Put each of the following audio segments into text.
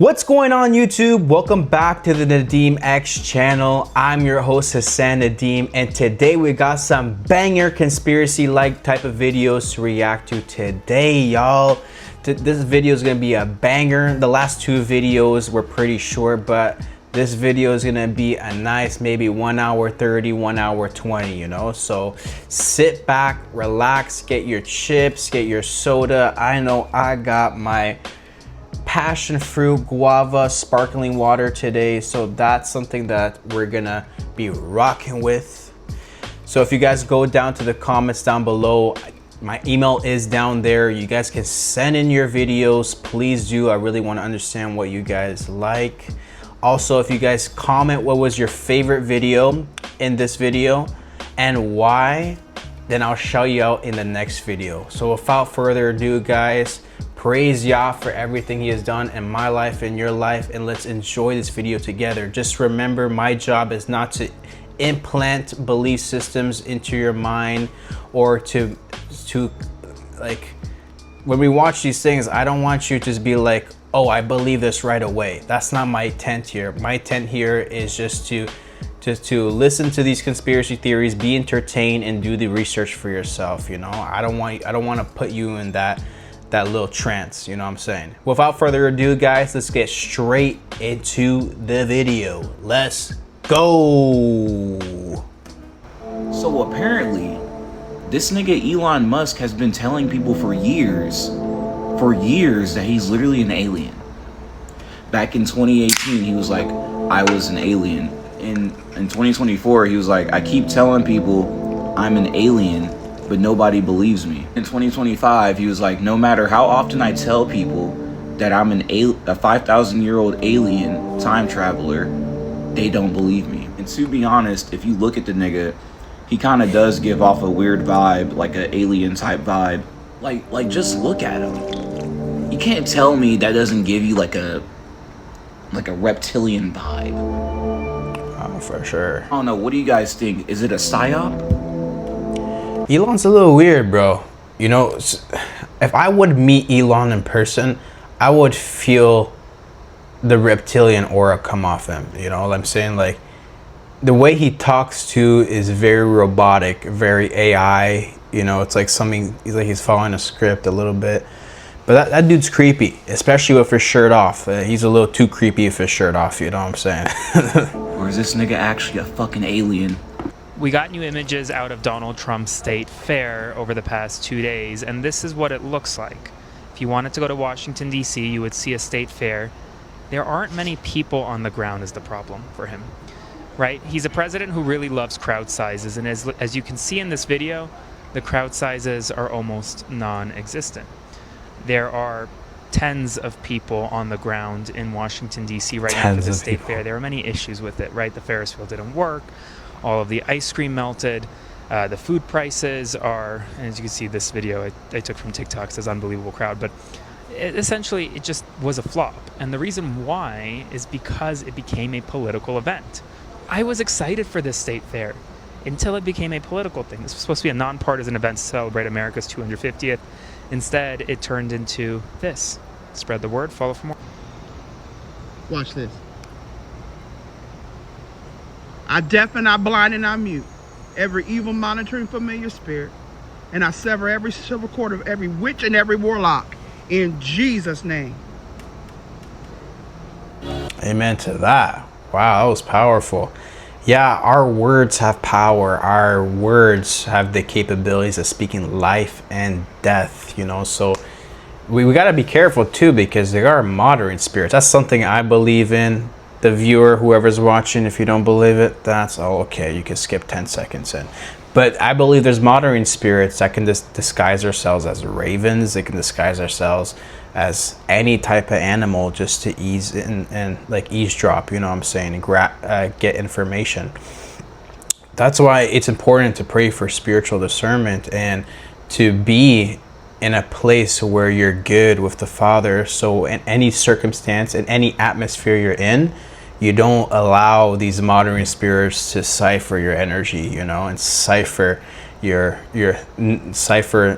What's going on YouTube? Welcome back to the Nadeem X channel. I'm your host Hassan Nadeem, and today we got some banger conspiracy-like type of videos to react to today, y'all. This video is gonna be a banger. The last two videos were pretty short, but this video is gonna be a nice maybe 1 hour 30, 1 hour 20, you know? So sit back, relax, get your chips, get your soda. I know I got my passion fruit guava sparkling water today, so that's something that we're gonna be rocking with. So if you guys go down to the comments down below, my email is down there. You guys can send in your videos, please do. I really want to understand what you guys like. Also, if you guys comment what was your favorite video in this video and why, then I'll shout you out in the next video. So without further ado, guys, praise Yah for everything he has done in my life and your life, and let's enjoy this video together. Just remember, my job is not to implant belief systems into your mind or to like, when we watch these things, I don't want you to just be like, oh, I believe this right away. That's not my intent here. My intent here is just to listen to these conspiracy theories, be entertained, and do the research for yourself. You know, I don't want to put you in that little trance, you know what I'm saying? Without further ado, guys, let's get straight into the video. Let's go. So apparently, this nigga Elon Musk has been telling people for years that he's literally an alien. Back in 2018, he was like, I was an alien. In 2024, he was like, I keep telling people I'm an alien, but nobody believes me. In 2025, he was like, no matter how often I tell people that I'm a 5,000-year-old alien time traveler, they don't believe me. And to be honest, if you look at the nigga, he kind of does give off a weird vibe, like an alien type vibe. Like just look at him. You can't tell me that doesn't give you like a reptilian vibe. Oh, for sure. I don't know, what do you guys think? Is it a psyop? Elon's a little weird, bro. You know, if I would meet Elon in person, I would feel the reptilian aura come off him. You know what I'm saying? Like, the way he talks to is very robotic, very AI. You know, it's like something, he's following a script a little bit. But that dude's creepy, especially with his shirt off. He's a little too creepy with his shirt off, you know what I'm saying? Or is this nigga actually a fucking alien? We got new images out of Donald Trump's state fair over the past 2 days, and this is what it looks like. If you wanted to go to Washington, D.C., you would see a state fair. There aren't many people on the ground is the problem for him, right? He's a president who really loves crowd sizes, and as you can see in this video, the crowd sizes are almost non-existent. There are tens of people on the ground in Washington, D.C. right now for the state fair. There are many issues with it, right? The Ferris wheel didn't work. All of the ice cream melted. The food prices are, as you can see, this video I took from TikTok says unbelievable crowd, but essentially it just was a flop. And the reason why is because it became a political event. I was excited for this state fair until it became a political thing. This was supposed to be a nonpartisan event to celebrate America's 250th. Instead, it turned into this. Spread the word, follow for more. Watch this. I deafen, I blind, and I mute every evil monitoring familiar spirit, and I sever every silver cord of every witch and every warlock in Jesus' name. Amen to that. Wow, that was powerful. Yeah, our words have power. Our words have the capabilities of speaking life and death, you know, so we got to be careful too, because there are modern spirits. That's something I believe in. The viewer, whoever's watching, if you don't believe it, that's all okay. You can skip 10 seconds in. But I believe there's modern spirits that can disguise themselves as ravens. They can disguise themselves as any type of animal just to ease in and like eavesdrop, you know what I'm saying, and get information. That's why it's important to pray for spiritual discernment and to be in a place where you're good with the Father. So in any circumstance, in any atmosphere you're in, you don't allow these modern spirits to cipher your energy, you know, and cipher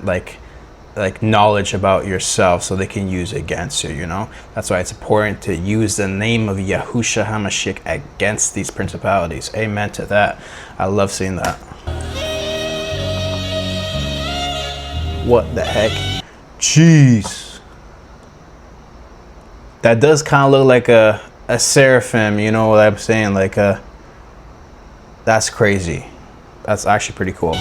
like like knowledge about yourself so they can use it against you, you know? That's why it's important to use the name of Yahushua HaMashiach against these principalities. Amen to that. I love seeing that. What the heck? Jeez. That does kind of look like a seraphim, you know what I'm saying? Like that's crazy. That's actually pretty cool.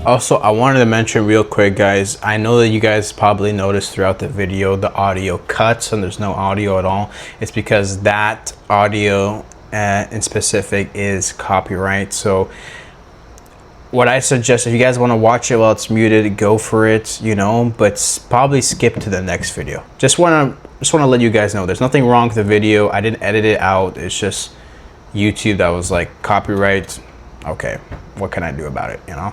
Also, I wanted to mention real quick, guys, I know that you guys probably noticed throughout the video the audio cuts and there's no audio at all. It's because that audio in specific is copyright. So what I suggest, if you guys want to watch it while it's muted, go for it, you know, but probably skip to the next video. Just want to let you guys know there's nothing wrong with the video. I didn't edit it out. It's just YouTube that was like copyright. Okay, what can I do about it, you know?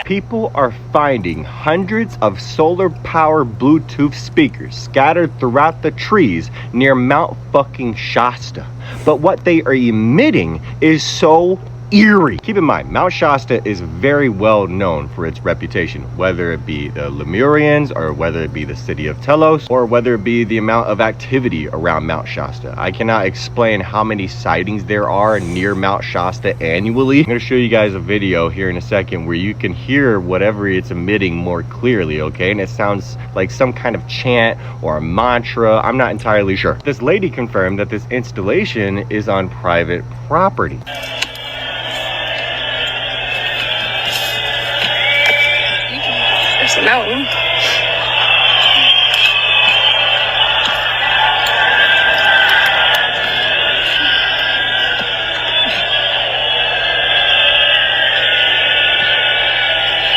People are finding hundreds of solar power Bluetooth speakers scattered throughout the trees near Mount fucking Shasta. But what they are emitting is so eerie. Keep in mind, Mount Shasta is very well known for its reputation, whether it be the Lemurians or whether it be the city of Telos or whether it be the amount of activity around Mount Shasta. I cannot explain how many sightings there are near Mount Shasta annually. I'm going to show you guys a video here in a second where you can hear whatever it's emitting more clearly, okay? And it sounds like some kind of chant or a mantra. I'm not entirely sure. This lady confirmed that this installation is on private property. There's a mountain.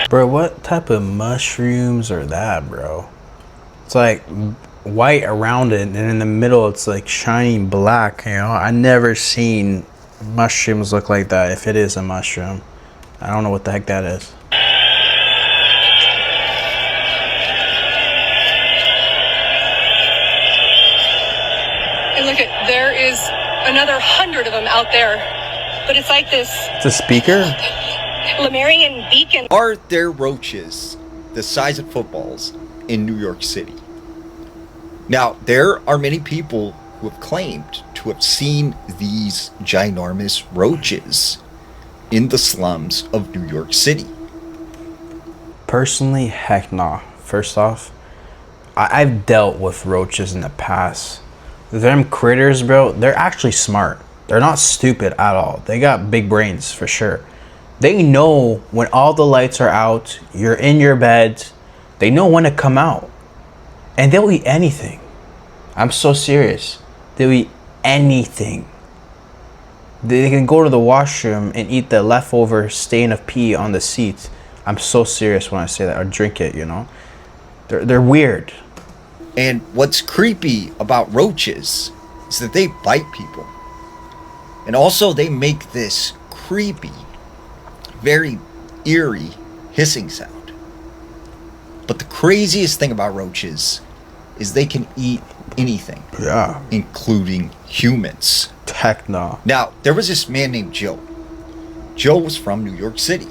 Bro, what type of mushrooms are that, bro? It's like white around it, and in the middle it's like shiny black, you know? I never seen mushrooms look like that, if it is a mushroom. I don't know what the heck that is. And look at, there is another 100 of them out there. But it's like this. It's a speaker? Lemurian beacon. Are there roaches the size of footballs in New York City? Now, there are many people who have claimed to have seen these ginormous roaches in the slums of New York City. Personally, heck nah. First off, I've dealt with roaches in the past. Them critters, bro, they're actually smart. They're not stupid at all. They got big brains for sure. They know when all the lights are out, you're in your bed, they know when to come out. And they'll eat anything. I'm so serious. They'll eat anything. They can go to the washroom and eat the leftover stain of pee on the seat. I'm so serious when I say that, or drink it, you know. They're weird. And what's creepy about roaches is that they bite people. And also they make this creepy, very eerie hissing sound. But the craziest thing about roaches is they can eat anything. Yeah. Including humans. Heck no. Now, there was this man named Joe. Joe was from New York City.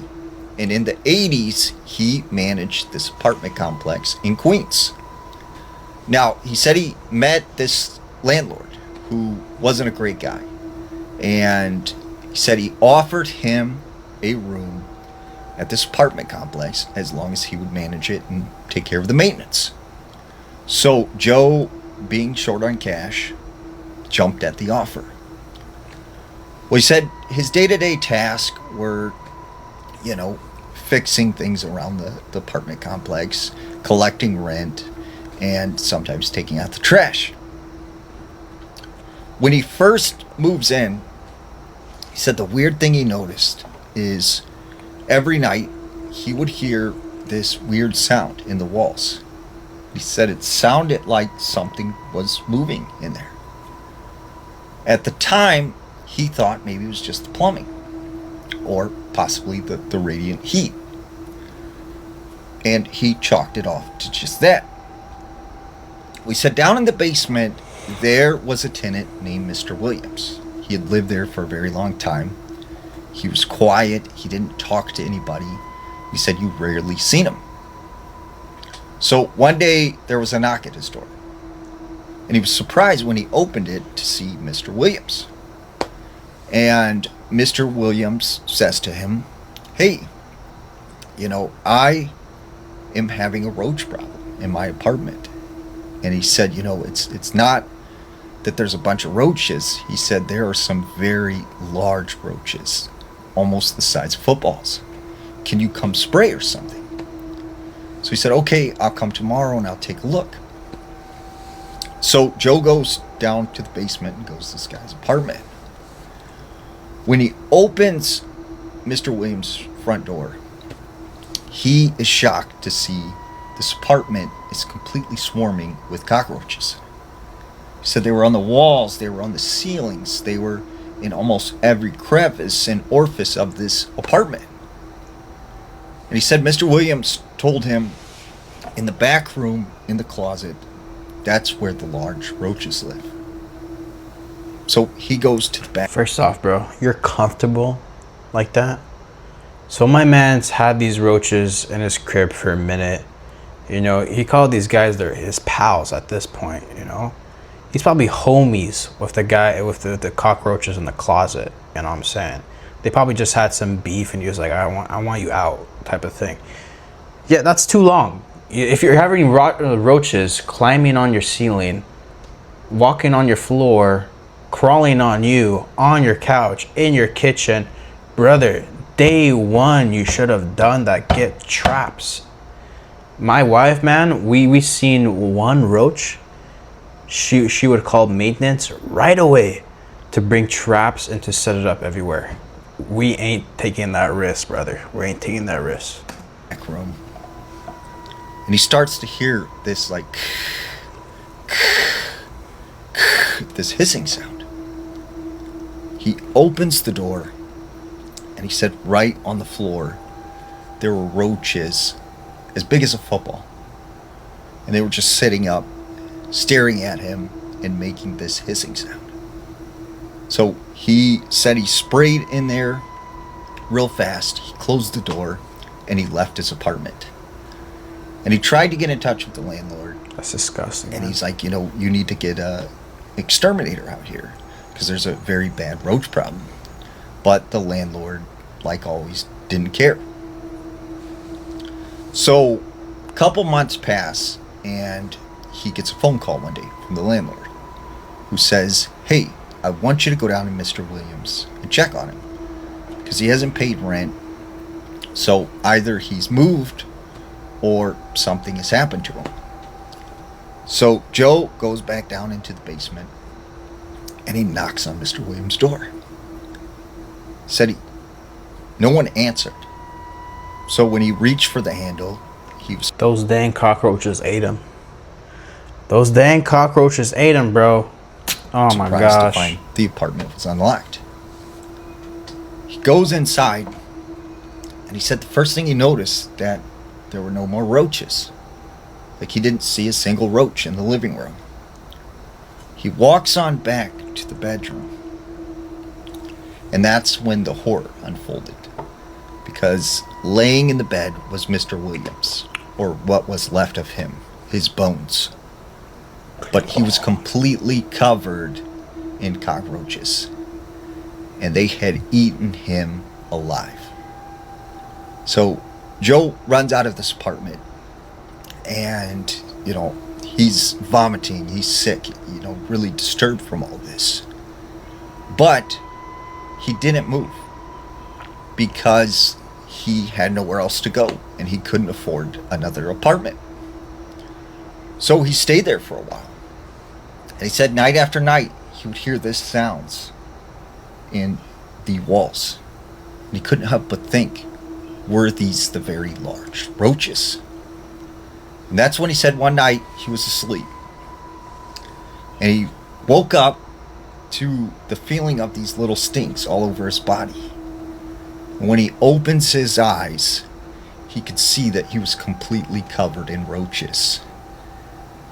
And in the 80s, he managed this apartment complex in Queens. Now, he said he met this landlord who wasn't a great guy. And he said he offered him a room at this apartment complex as long as he would manage it and take care of the maintenance. So Joe, being short on cash, jumped at the offer. Well, he said his day-to-day tasks were, fixing things around the apartment complex, collecting rent, and sometimes taking out the trash. When he first moves in, he said the weird thing he noticed is every night he would hear this weird sound in the walls. He said it sounded like something was moving in there. At the time, he thought maybe it was just the plumbing or possibly the radiant heat. And he chalked it off to just that. We said down in the basement, there was a tenant named Mr. Williams. He had lived there for a very long time. He was quiet. He didn't talk to anybody. He said you rarely seen him. So one day there was a knock at his door. And he was surprised when he opened it to see Mr. Williams. And Mr. Williams says to him, hey, I am having a roach problem in my apartment. And he said, it's not that there's a bunch of roaches. He said there are some very large roaches, almost the size of footballs. Can you come spray or something? So he said, okay, I'll come tomorrow and I'll take a look. So Joe goes down to the basement and goes to this guy's apartment. When he opens Mr. Williams' front door, he is shocked to see this apartment is completely swarming with cockroaches. He said they were on the walls, they were on the ceilings, they were in almost every crevice and orifice of this apartment. And he said Mr. Williams told him in the back room, in the closet, that's where the large roaches live. So he goes to the back. First off, bro, you're comfortable like that? So my man's had these roaches in his crib for a minute. He called these guys his pals at this point, He's probably homies with the guy with the cockroaches in the closet, you know what I'm saying? They probably just had some beef and he was like, I want you out type of thing. Yeah, that's too long. If you're having roaches climbing on your ceiling, walking on your floor, crawling on you, on your couch, in your kitchen, brother, day one you should have done that. Get traps. My wife, man, we seen one roach. She would call maintenance right away to bring traps and to set it up everywhere. We ain't taking that risk, brother. We ain't taking that risk. Back room. And he starts to hear this this hissing sound. He opens the door and he said right on the floor there were roaches as big as a football. And they were just sitting up, staring at him and making this hissing sound. So he said he sprayed in there real fast. He closed the door and he left his apartment. And he tried to get in touch with the landlord. That's disgusting. And man. he's like, you need to get a exterminator out here because there's a very bad roach problem. But the landlord, like always, didn't care. So a couple months pass and he gets a phone call one day from the landlord who says, hey, I want you to go down to Mr. Williams and check on him because he hasn't paid rent. So either he's moved or something has happened to him. So Joe goes back down into the basement and he knocks on Mr. Williams' door. Said no one answered. So when he reached for the handle, he was... Those dang cockroaches ate him. Those dang cockroaches ate him, bro. Oh my gosh. To find the apartment was unlocked. He goes inside and he said the first thing he noticed that there were no more roaches. Like he didn't see a single roach in the living room. He walks on back to the bedroom. And that's when the horror unfolded. because laying in the bed was Mr. Williams, or what was left of him, his bones. But he was completely covered in cockroaches, and they had eaten him alive. So Joe runs out of this apartment, and, he's vomiting, he's sick, really disturbed from all this. But he didn't move because he had nowhere else to go, and he couldn't afford another apartment. So he stayed there for a while. And he said night after night, he would hear these sounds in the walls. And he couldn't help but think, were these the very large roaches? And that's when he said one night he was asleep. And he woke up to the feeling of these little stings all over his body. And when he opens his eyes, he could see that he was completely covered in roaches.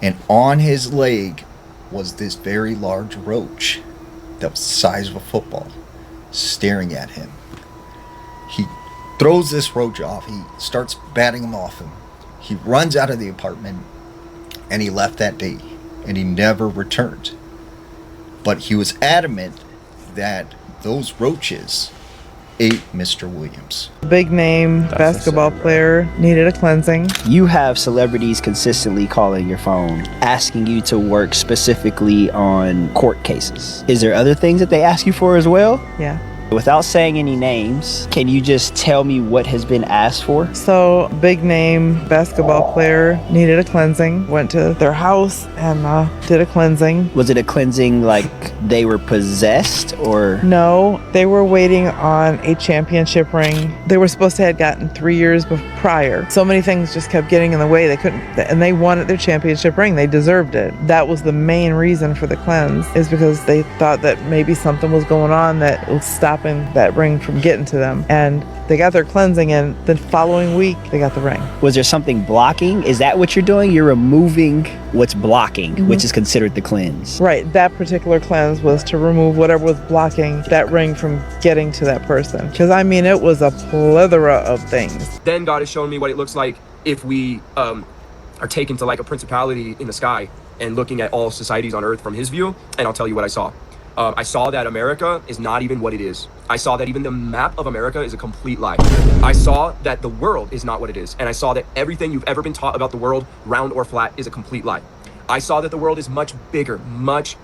And on his leg was this very large roach that was the size of a football, staring at him. He throws this roach off. He starts batting him off him. He runs out of the apartment, and he left that day, and he never returned. But he was adamant that those roaches ate Mr. Williams. Big name basketball player needed a cleansing. You have celebrities consistently calling your phone, asking you to work specifically on court cases. Is there other things that they ask you for as well? Yeah. Without saying any names, can you just tell me what has been asked for? So, big name basketball player needed a cleansing. Went to their house and did a cleansing. Was it a cleansing like they were possessed or? No, they were waiting on a championship ring. They were supposed to have gotten 3 years prior. So many things just kept getting in the way. They couldn't, and they wanted their championship ring. They deserved it. That was the main reason for the cleanse, is because they thought that maybe something was going on that was stopping that ring from getting to them. And they got their cleansing, and the following week they got the ring. Was there something blocking? Is that what you're doing? You're removing what's blocking, which is considered the cleanse. Right. That particular cleanse was to remove whatever was blocking that ring from getting to that person. Because it was a plethora of things. Then God has shown me what it looks like if we are taken to like a principality in the sky and looking at all societies on earth from his view. And I'll tell you what I saw. I saw that America is not even what it is. I saw that even the map of America is a complete lie. I saw that the world is not what it is. And I saw that everything you've ever been taught about the world, round or flat, is a complete lie. I saw that the world is much bigger, much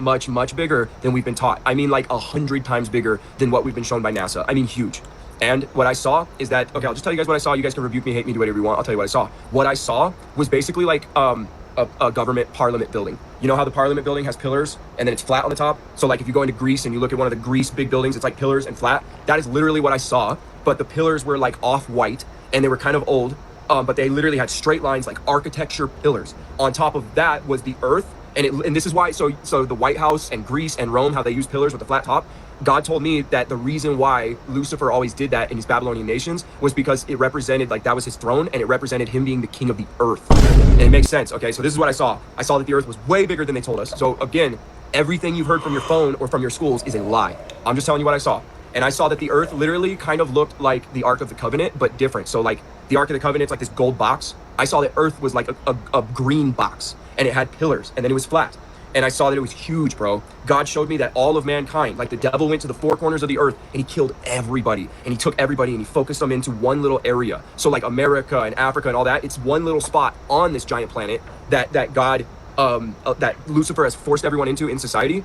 bigger than we've been taught. Like 100 times bigger than what we've been shown by NASA. Huge. And what I saw is that, okay, I'll just tell you guys what I saw. You guys can rebuke me, hate me, do whatever you want. I'll tell you what I saw. What I saw was basically like a government parliament building. You know how the parliament building has pillars and then it's flat on the top? So like if you go into Greece and you look at one of the Greece big buildings, it's like pillars and flat. That is literally what I saw. But the pillars were like off-white and they were kind of old, but they literally had straight lines, like architecture pillars. On top of that was the earth. And this is why, so the White House and Greece and Rome, how they use pillars with a flat top, God told me that the reason why Lucifer always did that in his Babylonian nations was because it represented, like, that was his throne, and it represented him being the king of the earth. And it makes sense, okay? So this is what I saw. I saw that the earth was way bigger than they told us. So again, everything you've heard from your phone or from your schools is a lie. I'm just telling you what I saw. And I saw that the earth literally kind of looked like the Ark of the Covenant, but different. So like the Ark of the Covenant's like this gold box. I saw that earth was like a green box, and it had pillars, and then it was flat. And I saw that it was huge, bro. God showed me that all of mankind, like the devil went to the four corners of the earth and he killed everybody. And he took everybody and he focused them into one little area. So like America and Africa and all that, it's one little spot on this giant planet that God, that Lucifer has forced everyone into in society.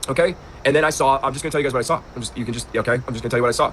Okay? And then I saw, I'm just gonna tell you guys what I saw. I'm just gonna tell you what I saw.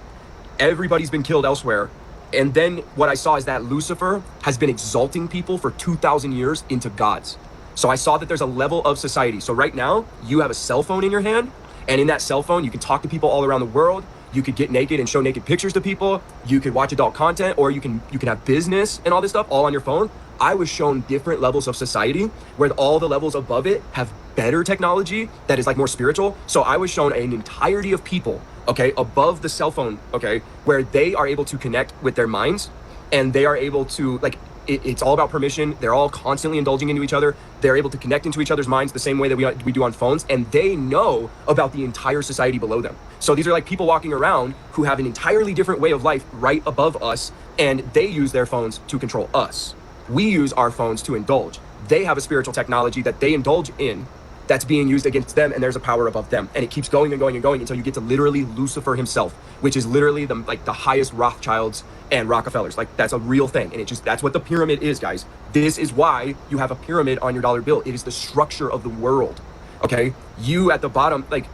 Everybody's been killed elsewhere. And then what I saw is that Lucifer has been exalting people for 2,000 years into gods. So I saw that there's a level of society. So right now, you have a cell phone in your hand, and in that cell phone, you can talk to people all around the world. You could get naked and show naked pictures to people. You could watch adult content, or you can have business and all this stuff all on your phone. I was shown different levels of society where all the levels above it have better technology that is like more spiritual. So I was shown an entirety of people, okay, above the cell phone, okay, where they are able to connect with their minds, and they are able to, like, it's all about permission. They're all constantly indulging into each other. They're able to connect into each other's minds the same way that we do on phones, and they know about the entire society below them. So these are like people walking around who have an entirely different way of life right above us, and they use their phones to control us. We use our phones to indulge. They have a spiritual technology that they indulge in that's being used against them, and there's a power above them, and it keeps going and going and going until you get to literally Lucifer himself, which is literally the highest Rothschilds and Rockefellers. Like, that's a real thing, and that's what the pyramid is, guys. This is why you have a pyramid on your dollar bill. It is the structure of the world. Okay, you at the bottom, like,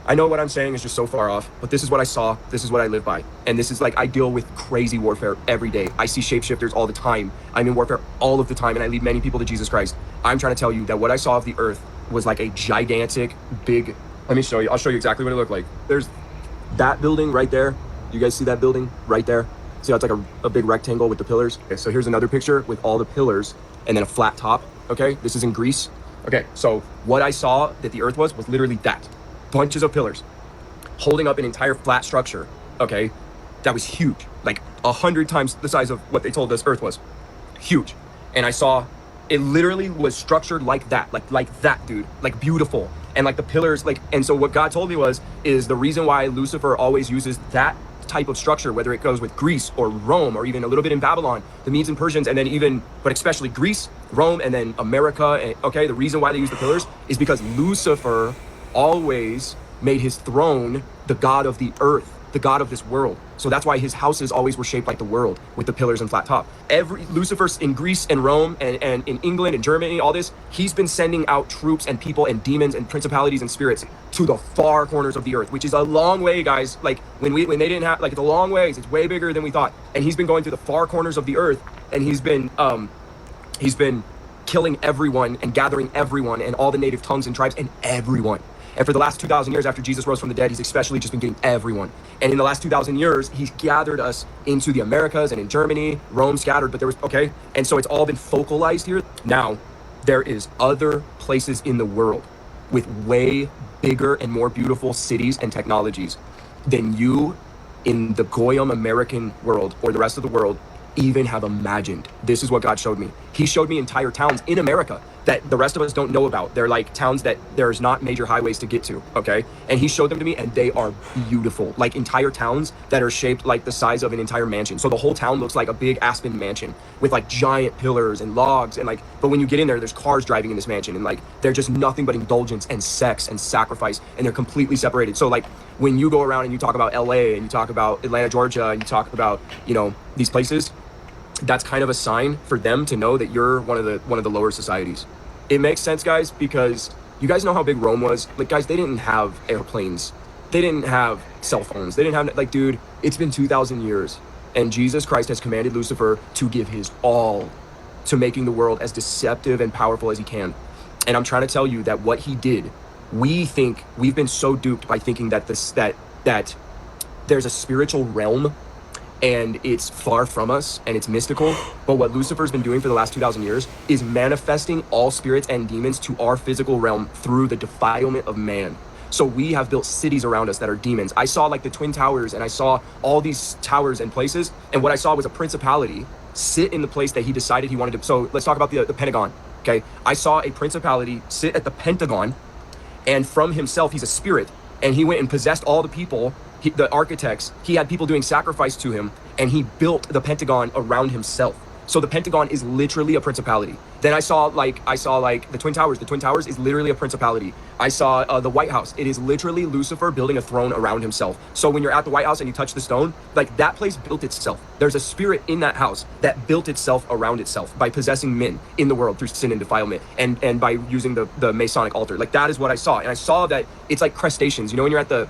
I know what I'm saying is just so far off, but this is what I saw, this is what I live by, and this is like, I deal with crazy warfare every day. I see shapeshifters all the time. I'm in warfare all of the time, and I lead many people to Jesus Christ. I'm trying to tell you that what I saw of the earth was like a gigantic, big, let me show you, I'll show you exactly what it looked like. There's that building right there. You guys see that building right there? See how it's like a big rectangle with the pillars? Okay, so here's another picture with all the pillars and then a flat top, okay? This is in Greece. Okay, so what I saw that the earth was literally that. Bunches of pillars holding up an entire flat structure, okay? That was huge, like 100 times the size of what they told us earth was. Huge. And I saw it literally was structured like that, like that, dude, like beautiful. And like the pillars, like, and so what God told me is the reason why Lucifer always uses that type of structure, whether it goes with Greece or Rome or even a little bit in Babylon, the Medes and Persians, and then even, but especially Greece, Rome, and then America. And, okay, the reason why they use the pillars is because Lucifer always made his throne the god of the earth, the god of this world. So that's why his houses always were shaped like the world with the pillars and flat top. Lucifer's in Greece and Rome and in England and Germany, all this, he's been sending out troops and people and demons and principalities and spirits to the far corners of the earth, which is a long way, guys. Like when they didn't have, like, it's a long ways, it's way bigger than we thought. And he's been going through the far corners of the earth, and he's been killing everyone and gathering everyone and all the native tongues and tribes and everyone. And for the last 2,000 years after Jesus rose from the dead, he's especially just been getting everyone. And in the last 2,000 years, he's gathered us into the Americas and in Germany, Rome scattered, but there was, okay? And so it's all been focalized here. Now, there is other places in the world with way bigger and more beautiful cities and technologies than you in the Goyim American world or the rest of the world even have imagined. This is what God showed me. He showed me entire towns in America that the rest of us don't know about. They're like towns that there's not major highways to get to, okay? And he showed them to me, and they are beautiful. Like entire towns that are shaped like the size of an entire mansion. So the whole town looks like a big Aspen mansion with like giant pillars and logs and like, but when you get in there, there's cars driving in this mansion, and like they're just nothing but indulgence and sex and sacrifice, and they're completely separated. So like when you go around and you talk about LA and you talk about Atlanta, Georgia, and you talk about, you know, these places, that's kind of a sign for them to know that you're one of the lower societies. It makes sense, guys, because you guys know how big Rome was. Like, guys, they didn't have airplanes. They didn't have cell phones. They didn't have, like, dude, it's been 2,000 years, and Jesus Christ has commanded Lucifer to give his all to making the world as deceptive and powerful as he can. And I'm trying to tell you that what he did, we've been so duped by thinking that that there's a spiritual realm and it's far from us and it's mystical. But what Lucifer's been doing for the last 2,000 years is manifesting all spirits and demons to our physical realm through the defilement of man. So we have built cities around us that are demons. I saw like the Twin Towers, and I saw all these towers and places, and what I saw was a principality sit in the place that he decided he wanted to. So let's talk about the Pentagon, okay? I saw a principality sit at the Pentagon, and from himself, he's a spirit, and he went and possessed all the people, the architects. He had people doing sacrifice to him, and he built the Pentagon around himself. So the Pentagon is literally a principality. Then I saw like the Twin Towers. The Twin Towers is literally a principality. I saw the White House. It is literally Lucifer building a throne around himself. So when you're at the White House and you touch the stone, like that place built itself. There's a spirit in that house that built itself around itself by possessing men in the world through sin and defilement, and by using the Masonic altar. Like that is what I saw. And I saw that it's like crustaceans. You know when you're at the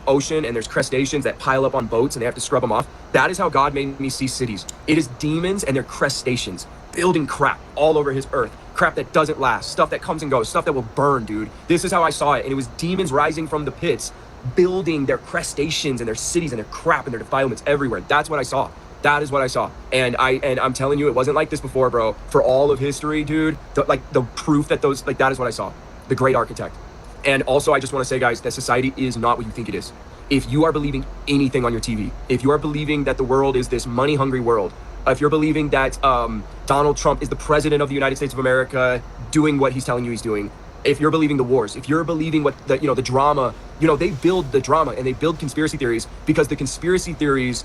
ocean and there's crustaceans that pile up on boats and they have to scrub them off? That is how God made me see cities. It is demons and they're crustaceans building crap all over his earth. Crap that doesn't last, stuff that comes and goes, stuff that will burn, dude. This is how I saw it. And it was demons rising from the pits, building their crustaceans and their cities and their crap and their defilements everywhere. That's what I saw. That is what I saw. And I'm telling you, it wasn't like this before, bro. For all of history, dude, the proof that those, like, that is what I saw. The great architect. And also, I just want to say, guys, that society is not what you think it is. If you are believing anything on your TV, if you are believing that the world is this money-hungry world, if you're believing that Donald Trump is the president of the United States of America doing what he's telling you he's doing, if you're believing the wars, if you're believing what the drama, they build the drama and they build conspiracy theories because the conspiracy theories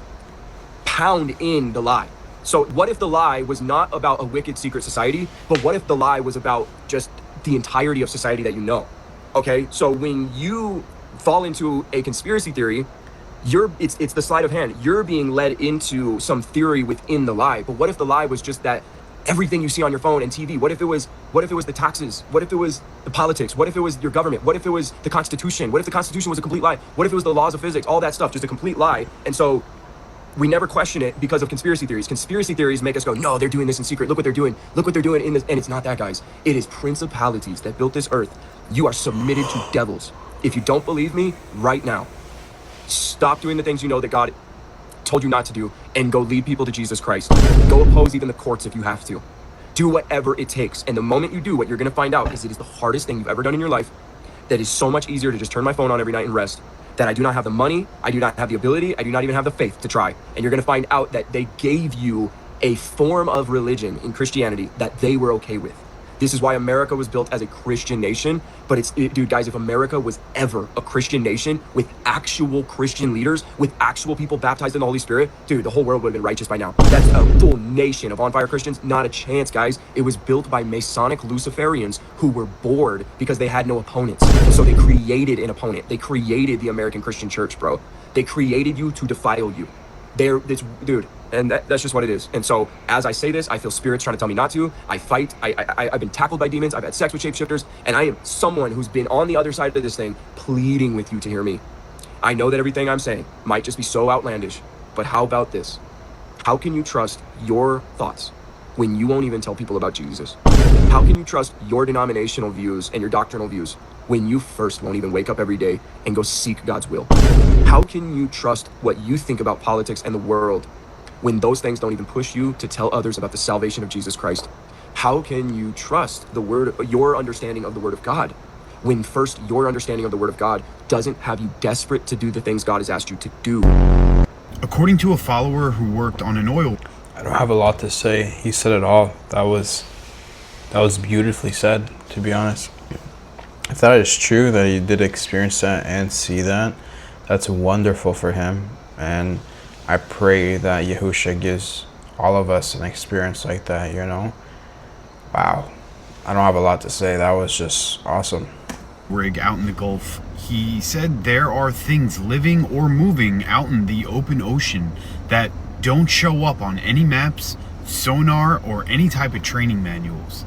pound in the lie. So what if the lie was not about a wicked secret society, but what if the lie was about just the entirety of society that you know? Okay, so when you fall into a conspiracy theory, it's the sleight of hand. You're being led into some theory within the lie. But what if the lie was just that everything you see on your phone and TV? What if it was the taxes? What if it was the politics? What if it was your government? What if it was the Constitution? What if the Constitution was a complete lie? What if it was the laws of physics? All that stuff, just a complete lie. And so we never question it because of conspiracy theories. Conspiracy theories make us go, no, they're doing this in secret. Look what they're doing. Look what they're doing in this. And it's not that, guys. It is principalities that built this earth. You are submitted to devils. If you don't believe me right now, stop doing the things you know that God told you not to do and go lead people to Jesus Christ. Go oppose even the courts if you have to. Do whatever it takes. And the moment you do, what you're going to find out is it is the hardest thing you've ever done in your life. That is so much easier to just turn my phone on every night and rest. That I do not have the money, I do not have the ability, I do not even have the faith to try. And you're going to find out that they gave you a form of religion in Christianity that they were okay with. This is why America was built as a Christian nation. But dude, guys, if America was ever a Christian nation with actual Christian leaders, with actual people baptized in the Holy Spirit, dude, the whole world would have been righteous by now. That's a full nation of on-fire Christians. Not a chance, guys. It was built by Masonic Luciferians who were bored because they had no opponents. And so they created an opponent. They created the American Christian church, bro. They created you to defile you. Dude, and that's just what it is. And so as I say this, I feel spirits trying to tell me not to. I fight. I've been tackled by demons. I've had sex with shapeshifters, and I am someone who's been on the other side of this thing, pleading with you to hear me. I know that everything I'm saying might just be so outlandish, but how about this? How can you trust your thoughts when you won't even tell people about Jesus? How can you trust your denominational views and your doctrinal views when you first won't even wake up every day and go seek God's will? How can you trust what you think about politics and the world when those things don't even push you to tell others about the salvation of Jesus Christ? How can you trust your understanding of the Word of God when first your understanding of the Word of God doesn't have you desperate to do the things God has asked you to do? According to a follower who worked on an oil... I don't have a lot to say. He said it all. That was beautifully said, to be honest. If that is true, that he did experience that and see that, that's wonderful for him. And I pray that Yahusha gives all of us an experience like that, Wow. I don't have a lot to say. That was just awesome. Rig out in the Gulf. He said there are things living or moving out in the open ocean that don't show up on any maps, sonar, or any type of training manuals.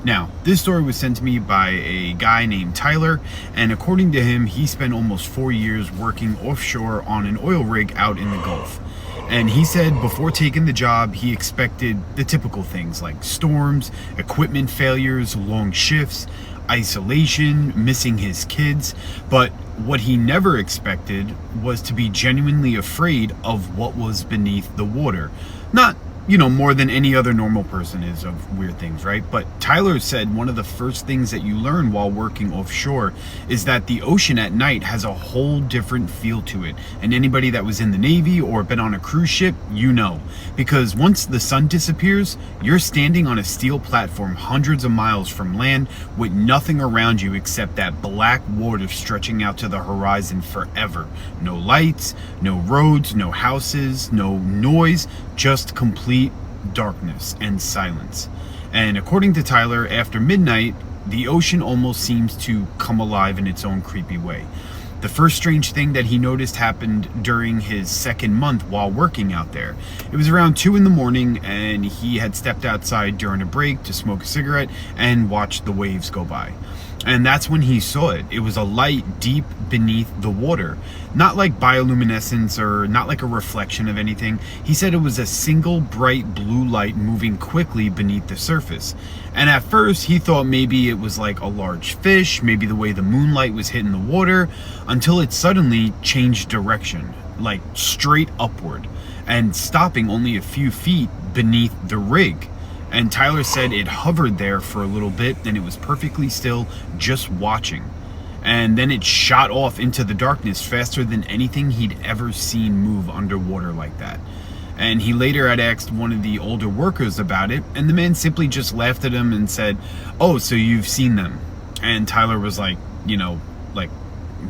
Now, this story was sent to me by a guy named Tyler, and according to him, he spent almost 4 years working offshore on an oil rig out in the Gulf. And he said before taking the job, he expected the typical things like storms, equipment failures, long shifts, isolation, missing his kids. But what he never expected was to be genuinely afraid of what was beneath the water. Not more than any other normal person is of weird things, right? But Tyler said one of the first things that you learn while working offshore is that the ocean at night has a whole different feel to it. And anybody that was in the Navy or been on a cruise ship, because once the sun disappears, you're standing on a steel platform hundreds of miles from land with nothing around you except that black water stretching out to the horizon forever. No lights, no roads, no houses, no noise, just complete darkness and silence. And according to Tyler, after midnight, the ocean almost seems to come alive in its own creepy way. The first strange thing that he noticed happened during his second month while working out there. It was around 2 a.m, and he had stepped outside during a break to smoke a cigarette and watch the waves go by. And that's when he saw it. It was a light deep beneath the water. Not like bioluminescence or not like a reflection of anything. He said it was a single bright blue light moving quickly beneath the surface. And at first he thought maybe it was like a large fish, maybe the way the moonlight was hitting the water, until it suddenly changed direction, like straight upward, and stopping only a few feet beneath the rig. And Tyler said it hovered there for a little bit and it was perfectly still, just watching. And then it shot off into the darkness faster than anything he'd ever seen move underwater like that. And he later had asked one of the older workers about it, and the man simply just laughed at him and said, "Oh, so you've seen them?" And Tyler was like, you know, like,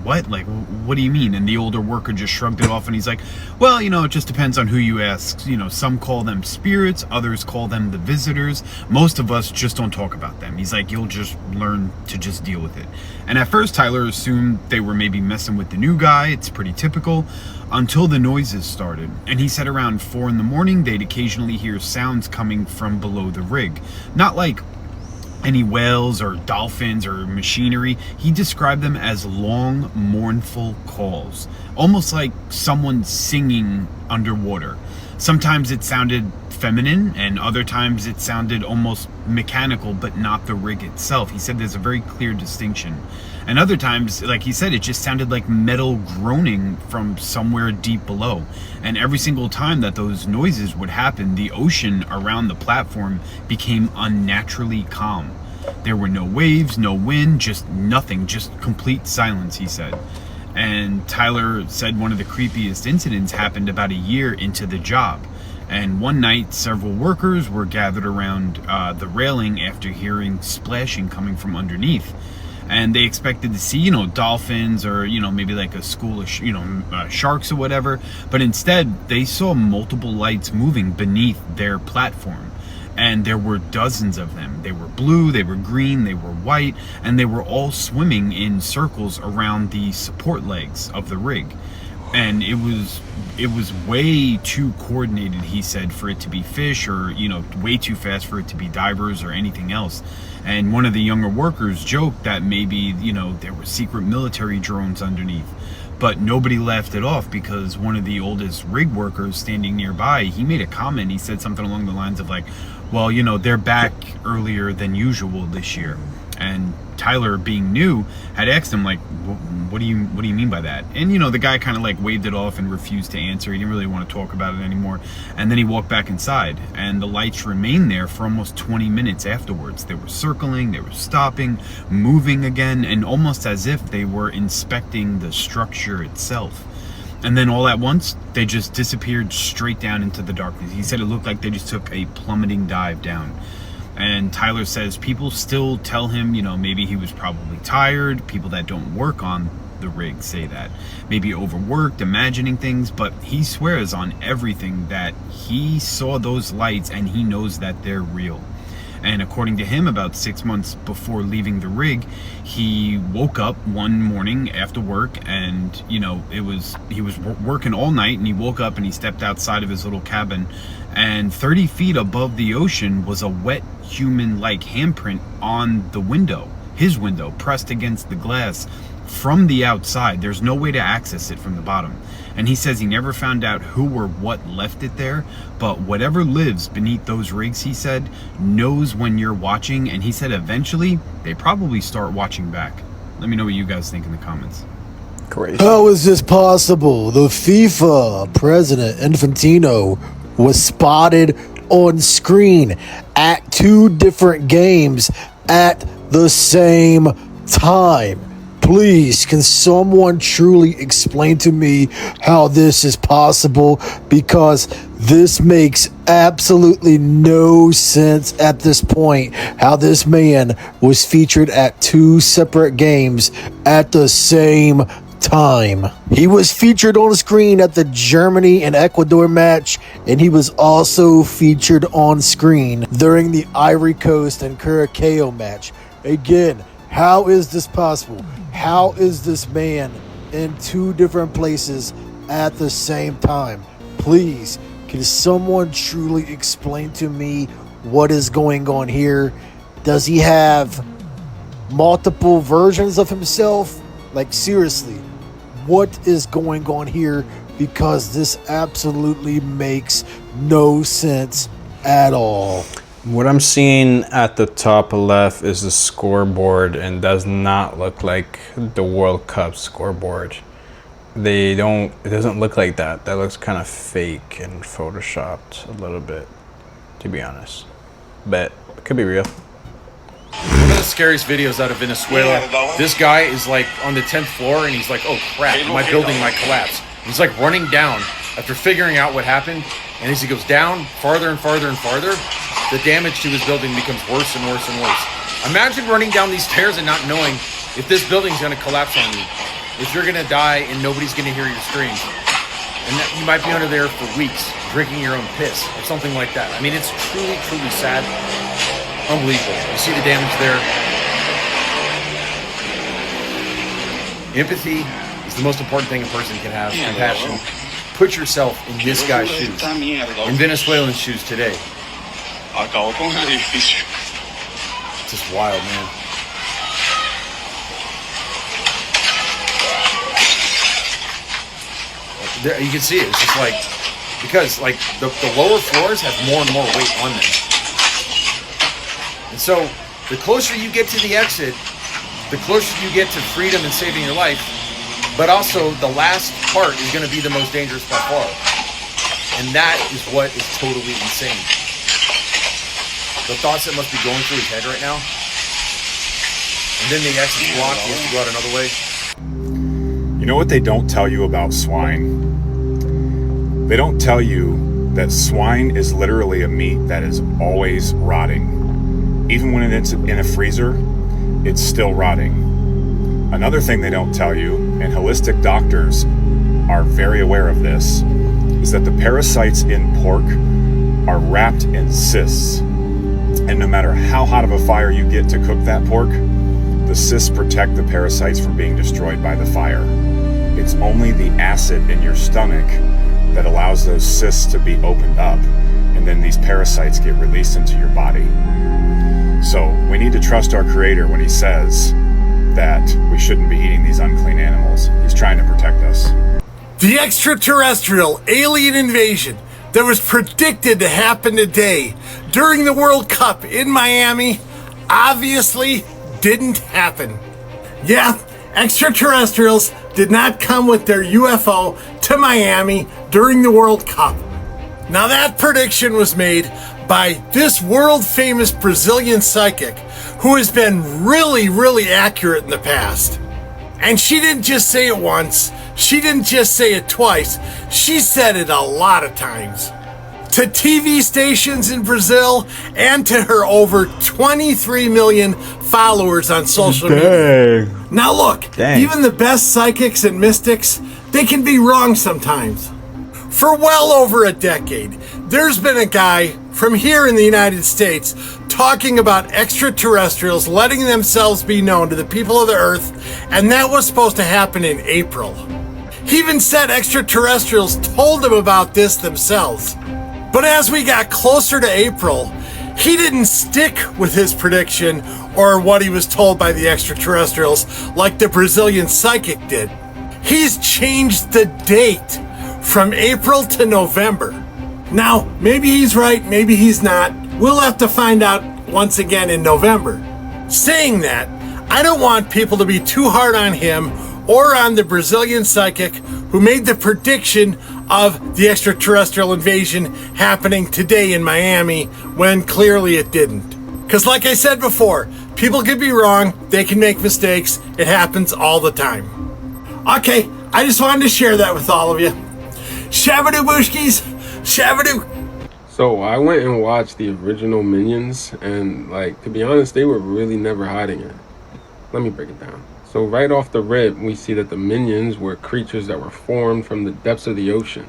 what? Like, what do you mean? And the older worker just shrugged it off, and he's like, well, you know, it just depends on who you ask. You know, some call them spirits, others call them the visitors. Most of us just don't talk about them. He's like, you'll just learn to just deal with it. And at first, Tyler assumed they were maybe messing with the new guy. It's pretty typical, until the noises started. And he said around 4 in the morning, they'd occasionally hear sounds coming from below the rig. Not like any whales or dolphins or machinery. He described them as long, mournful calls, almost like someone singing underwater. Sometimes it sounded feminine, and other times it sounded almost mechanical, but not the rig itself. He said there's a very clear distinction. And other times, like he said, it just sounded like metal groaning from somewhere deep below. And every single time that those noises would happen, the ocean around the platform became unnaturally calm. There were no waves, no wind, just nothing, just complete silence, he said. And Tyler said one of the creepiest incidents happened about a year into the job. And one night, several workers were gathered around the railing after hearing splashing coming from underneath. And they expected to see, you know, dolphins or, you know, maybe like a school of, sharks or whatever. But instead, they saw multiple lights moving beneath their platform. And there were dozens of them. They were blue, they were green, they were white, and they were all swimming in circles around the support legs of the rig. And it was way too coordinated, he said, for it to be fish, or, you know, way too fast for it to be divers or anything else. And one of the younger workers joked that maybe, you know, there were secret military drones underneath. But nobody laughed it off, because one of the oldest rig workers standing nearby, he made a comment. He said something along the lines of like, well, you know, they're back earlier than usual this year. And Tyler, being new, had asked him, like, what do you mean by that? And, you know, the guy kind of like waved it off and refused to answer. He didn't really want to talk about it anymore. And then he walked back inside, and the lights remained there for almost 20 minutes afterwards. They were circling, they were stopping, moving again, and almost as if they were inspecting the structure itself. And then all at once, they just disappeared straight down into the darkness. He said it looked like they just took a plummeting dive down. And Tyler says people still tell him, you know, maybe he was probably tired. People that don't work on the rig say that. Maybe overworked, imagining things, but he swears on everything that he saw those lights and he knows that they're real. And according to him, about 6 months before leaving the rig, he woke up one morning after work, and, you know, he was working all night, and he woke up and he stepped outside of his little cabin, and 30 feet above the ocean was a wet human-like handprint on the window, his window, pressed against the glass from the outside. There's no way to access it from the bottom. And he says he never found out who or what left it there, but whatever lives beneath those rigs, he said, knows when you're watching, and he said eventually they probably start watching back. Let me know what you guys think in the comments. Great. How is this possible? The FIFA president, Infantino, was spotted on screen at 2 different games at the same time. Please, can someone truly explain to me how this is possible? Because this makes absolutely no sense at this point, how this man was featured at 2 separate games at the same time. He was featured on screen at the Germany and Ecuador match, and he was also featured on screen during the Ivory Coast and Curacao match. Again, how is this possible? How is this man in 2 different places at the same time? Please, can someone truly explain to me what is going on here? Does he have multiple versions of himself? Like, seriously, what is going on here? Because this absolutely makes no sense at all. What I'm seeing at the top left is the scoreboard, and does not look like the World Cup scoreboard. It doesn't look like that. That looks kind of fake and photoshopped a little bit, to be honest. But it could be real. One of the scariest videos out of Venezuela, this guy is like on the 10th floor and he's like, oh crap, my building might collapse. He's like running down after figuring out what happened. And as he goes down farther and farther and farther, the damage to his building becomes worse and worse and worse. Imagine running down these stairs and not knowing if this building's going to collapse on you, if you're going to die and nobody's going to hear your screams. And that you might be under there for weeks, drinking your own piss or something like that. I mean, it's truly, truly sad. Unbelievable. You see the damage there. Empathy is the most important thing a person can have. Compassion. Put yourself in this guy's shoes, in Venezuelan shoes today. It's just wild, man. There, you can see it. It's just like, because like the lower floors have more and more weight on them. And so the closer you get to the exit, the closer you get to freedom and saving your life. But also the last part is going to be the most dangerous by far. And that is what is totally insane. The thoughts that must be going through his head right now. And then the exit's blocked, he has to go out another way. You know what they don't tell you about swine? They don't tell you that swine is literally a meat that is always rotting. Even when it's in a freezer, it's still rotting. Another thing they don't tell you, and holistic doctors are very aware of this, is that the parasites in pork are wrapped in cysts. And no matter how hot of a fire you get to cook that pork, the cysts protect the parasites from being destroyed by the fire. It's only the acid in your stomach that allows those cysts to be opened up, and then these parasites get released into your body. So we need to trust our Creator when He says that we shouldn't be eating these unclean animals. He's trying to protect us. The extraterrestrial alien invasion that was predicted to happen today during the World Cup in Miami obviously didn't happen. Yeah, extraterrestrials did not come with their UFO to Miami during the World Cup. Now that prediction was made by this world-famous Brazilian psychic who has been really, really accurate in the past. And she didn't just say it once, she didn't just say it twice, she said it a lot of times. To TV stations in Brazil and to her over 23 million followers on social media. Now look, even the best psychics and mystics, they can be wrong sometimes. For well over a decade, there's been a guy from here in the United States talking about extraterrestrials letting themselves be known to the people of the earth, and that was supposed to happen in April. He even said extraterrestrials told him about this themselves. But as we got closer to April, he didn't stick with his prediction or what he was told by the extraterrestrials like the Brazilian psychic did. He's changed the date from April to November. Now, maybe he's right, maybe he's not. We'll have to find out once again in November. Saying that, I don't want people to be too hard on him or on the Brazilian psychic who made the prediction of the extraterrestrial invasion happening today in Miami when clearly it didn't. Because like I said before, people can be wrong, they can make mistakes, it happens all the time. Okay, I just wanted to share that with all of you. Shabadoo Bushkis, Shabadoo. So I went and watched the original Minions, and like, to be honest, they were really never hiding it. Let me break it down. So right off the rip, we see that the Minions were creatures that were formed from the depths of the ocean.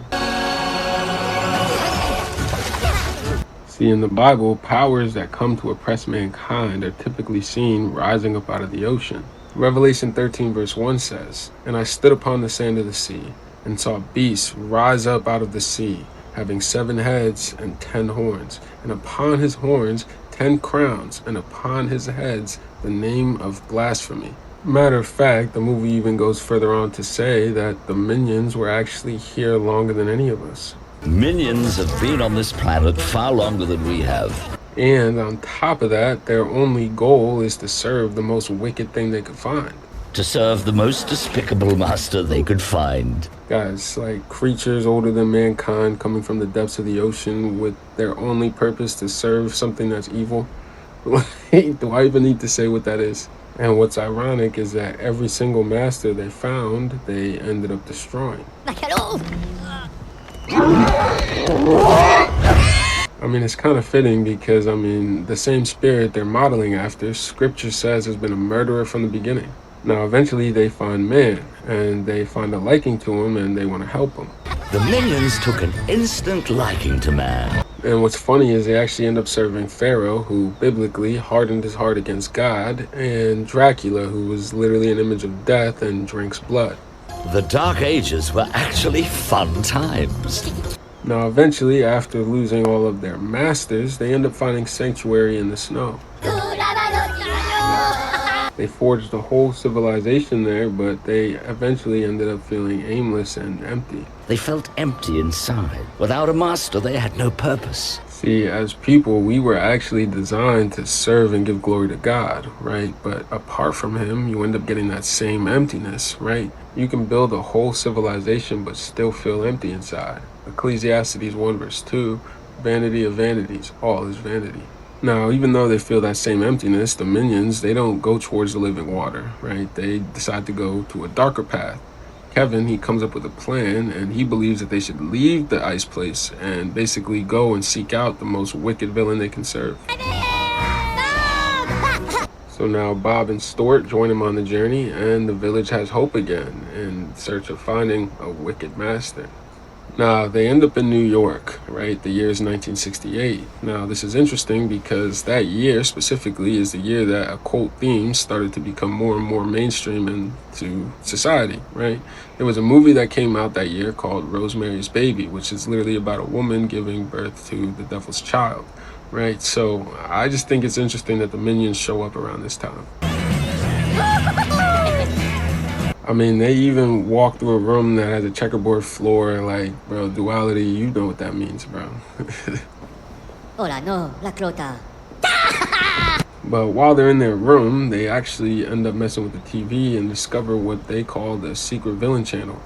See, in the Bible, powers that come to oppress mankind are typically seen rising up out of the ocean. Revelation 13 verse 1 says, "And I stood upon the sand of the sea, and saw beasts rise up out of the sea, having 7 heads and 10 horns, and upon his horns 10 crowns, and upon his heads the name of blasphemy." Matter of fact, the movie even goes further on to say that the Minions were actually here longer than any of us. Minions have been on this planet far longer than we have. And on top of that, their only goal is to serve the most wicked thing they could find. To serve the most despicable master they could find. Guys, like creatures older than mankind coming from the depths of the ocean with their only purpose to serve something that's evil. Do I even need to say what that is? And what's ironic is that every single master they found, they ended up destroying. I mean, it's kind of fitting because, I mean, the same spirit they're modeling after, scripture says has been a murderer from the beginning. Now, eventually they find man, and they find a liking to him, and they want to help him. The minions took an instant liking to man. And what's funny is they actually end up serving Pharaoh, who biblically hardened his heart against God, and Dracula, who was literally an image of death and drinks blood. The Dark Ages were actually fun times. Now, eventually, after losing all of their masters, they end up finding sanctuary in the snow. They forged a whole civilization there, but they eventually ended up feeling aimless and empty. They felt empty inside. Without a master, they had no purpose. See, as people, we were actually designed to serve and give glory to God, right? But apart from him, you end up getting that same emptiness, right? You can build a whole civilization, but still feel empty inside. Ecclesiastes 1 verse 2, vanity of vanities, all is vanity. Now, even though they feel that same emptiness, the minions, they don't go towards the living water, right? They decide to go to a darker path. Kevin, he comes up with a plan, and he believes that they should leave the ice place and basically go and seek out the most wicked villain they can serve. So now Bob and Stuart join him on the journey, and the village has hope again in search of finding a wicked master. Now, they end up in New York, right? The year is 1968. Now, this is interesting because that year specifically is the year that occult themes started to become more and more mainstream into society, right? There was a movie that came out that year called Rosemary's Baby, which is literally about a woman giving birth to the devil's child, right? So I just think it's interesting that the minions show up around this time. I mean, they even walk through a room that has a checkerboard floor. Like, bro, duality, you know what that means, bro. Hola, no, la crota. But while they're in their room, they actually end up messing with the TV and discover what they call the secret villain channel.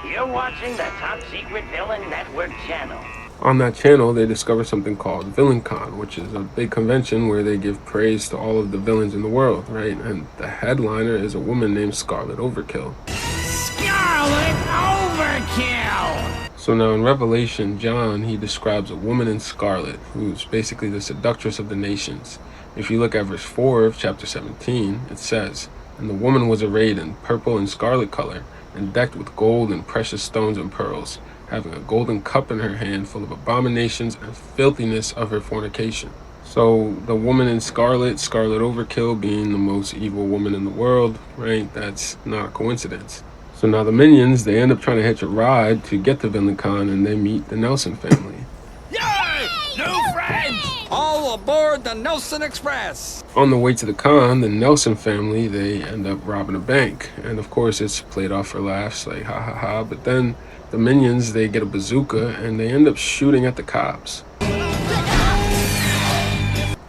You're watching the Top Secret Villain Network channel. On that channel, they discover something called VillainCon, which is a big convention where they give praise to all of the villains in the world, right? And the headliner is a woman named Scarlet Overkill. Scarlet Overkill! So now in Revelation, John, he describes a woman in scarlet, who's basically the seductress of the nations. If you look at verse 4 of chapter 17, it says, "And the woman was arrayed in purple and scarlet color, and decked with gold and precious stones and pearls, having a golden cup in her hand full of abominations and filthiness of her fornication." So the woman in scarlet, Scarlet Overkill, being the most evil woman in the world, right? That's not a coincidence. So now the minions, they end up trying to hitch a ride to get to VillainCon, and they meet the Nelson family. Yay! New friends! All aboard the Nelson Express! On the way to the con, the Nelson family, they end up robbing a bank. And of course, it's played off for laughs, like ha ha ha. But then the minions, they get a bazooka and they end up shooting at the cops.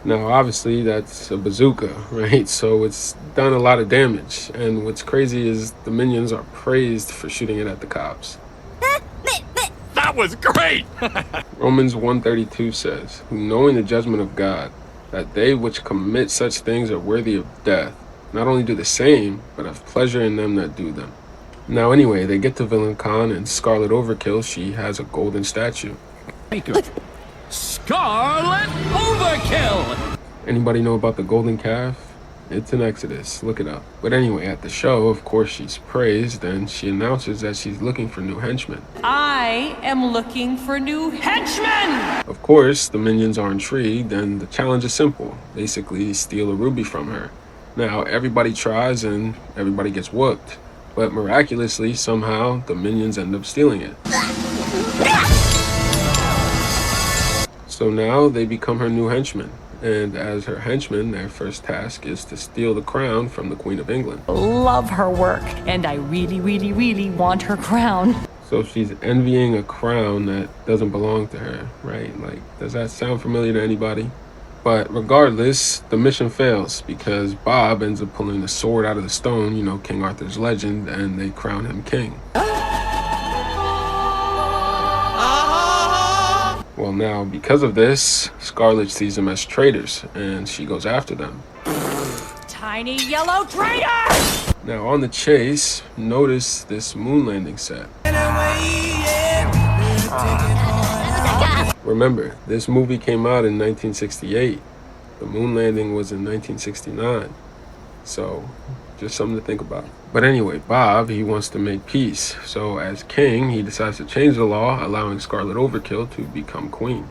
Now, obviously, that's a bazooka, right? So it's done a lot of damage. And what's crazy is the minions are praised for shooting it at the cops. That was great! Romans 1:32 says, "Who knowing the judgment of God, that they which commit such things are worthy of death, not only do the same, but have pleasure in them that do them." Now anyway, they get to VillainCon, and Scarlet Overkill, she has a golden statue. Scarlet Overkill! Anybody know about the golden calf? It's in Exodus, look it up. But anyway, at the show, of course, she's praised, and she announces that she's looking for new henchmen. I am looking for new henchmen! Of course, the minions are intrigued, and the challenge is simple. Basically, steal a ruby from her. Now, everybody tries, and everybody gets whooped. But miraculously, somehow, the minions end up stealing it. So now they become her new henchmen. And as her henchmen, their first task is to steal the crown from the Queen of England. Love her work, and I really, really, really want her crown. So she's envying a crown that doesn't belong to her, right? Like, does that sound familiar to anybody? But regardless, the mission fails because Bob ends up pulling the sword out of the stone, you know, King Arthur's legend, and they crown him king. Well, now, because of this, Scarlet sees them as traitors, and she goes after them. tiny yellow traitor! Now on the chase, notice this moon landing set. Remember, this movie came out in 1968. The moon landing was in 1969. So, just something to think about. But anyway, Bob, he wants to make peace. So as king, he decides to change the law, allowing Scarlet Overkill to become queen.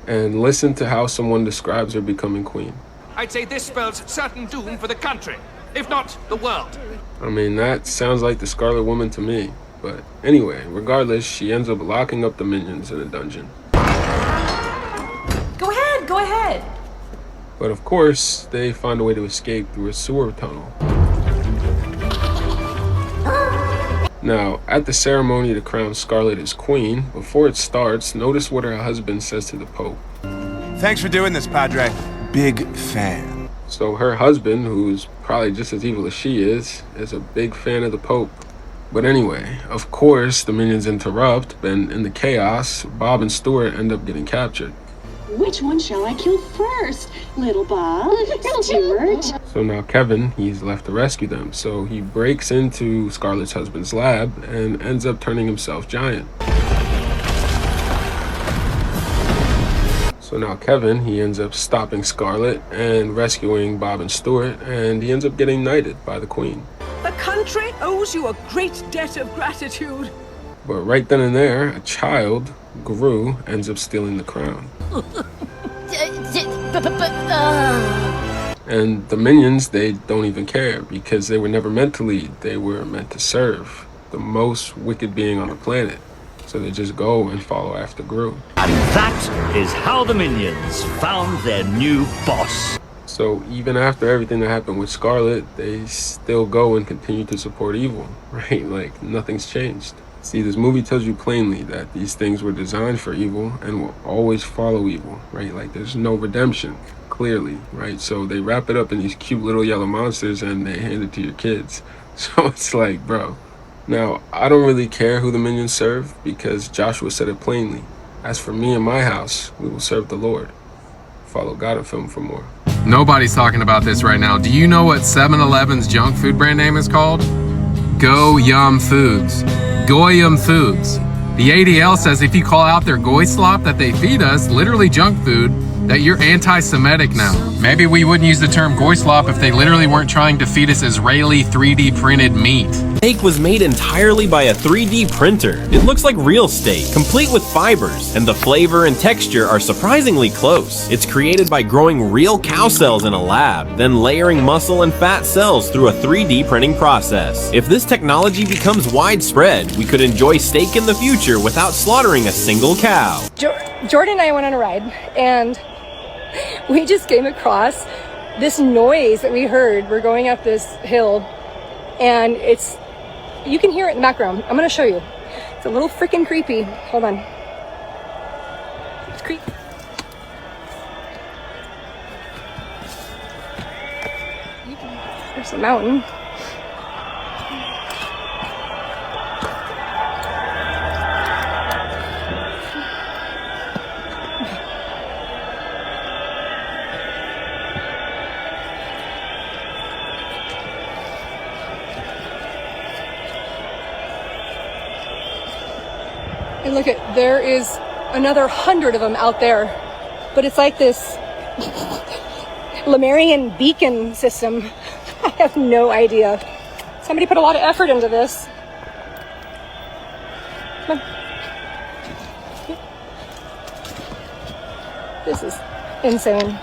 And listen to how someone describes her becoming queen. I'd say this spells certain doom for the country, if not the world. I mean, that sounds like the Scarlet Woman to me. But anyway, regardless, she ends up locking up the minions in a dungeon. Go ahead, go ahead. But of course, they find a way to escape through a sewer tunnel. Now, at the ceremony to crown Scarlet as queen, before it starts, notice what her husband says to the Pope. Thanks for doing this, Padre. Big fan. So her husband, who's probably just as evil as she is a big fan of the Pope. But anyway, of course, the minions interrupt, and in the chaos, Bob and Stuart end up getting captured. Which one shall I kill first? Little Bob? Stuart? So now Kevin, he's left to rescue them. So he breaks into Scarlet's husband's lab and ends up turning himself giant. So now Kevin, he ends up stopping Scarlet and rescuing Bob and Stuart, and he ends up getting knighted by the Queen. The country owes you a great debt of gratitude. But right then and there, a child, Gru, ends up stealing the crown. And the minions, they don't even care because they were never meant to lead. They were meant to serve the most wicked being on the planet. So they just go and follow after Gru. And that is how the minions found their new boss. So even after everything that happened with Scarlet, they still go and continue to support evil, right? Like nothing's changed. See, this movie tells you plainly that these things were designed for evil and will always follow evil, right? Like there's no redemption, clearly, right? So they wrap it up in these cute little yellow monsters and they hand it to your kids. So it's like, bro. Now, I don't really care who the minions serve because Joshua said it plainly. As for me and my house, we will serve the Lord. Follow God and film for more. Nobody's talking about this right now. Do you know what 7-Eleven's junk food brand name is called? Go Yum Foods. Goyim Foods. The ADL says if you call out their goy slop that they feed us, literally junk food, that you're anti-Semitic now. Maybe we wouldn't use the term goy slop if they literally weren't trying to feed us Israeli 3D printed meat. Steak was made entirely by a 3D printer. It looks like real steak, complete with fibers, and the flavor and texture are surprisingly close. It's created by growing real cow cells in a lab, then layering muscle and fat cells through a 3D printing process. If this technology becomes widespread, we could enjoy steak in the future without slaughtering a single cow. Jordan and I went on a ride, and we just came across this noise that we heard. We're going up this hill, and you can hear it in the background. I'm gonna show you. It's a little freaking creepy. Hold on. It's creepy. There's a mountain. And look at, there is another 100 of them out there. But it's like this Lemurian beacon system. I have no idea. Somebody put a lot of effort into this. Come on. This is insane.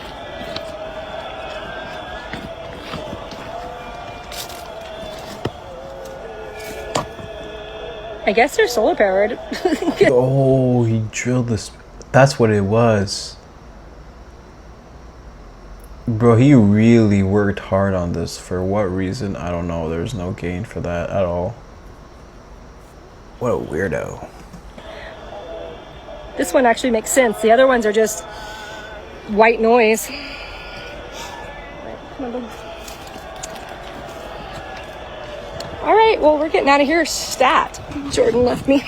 I guess they're solar powered. Oh, he drilled this. That's what it was. Bro, he really worked hard on this. For what reason? I don't know. There's no gain for that at all. What a weirdo. This one actually makes sense. The other ones are just white noise. All right, well, we're getting out of here. Stat. Jordan left me.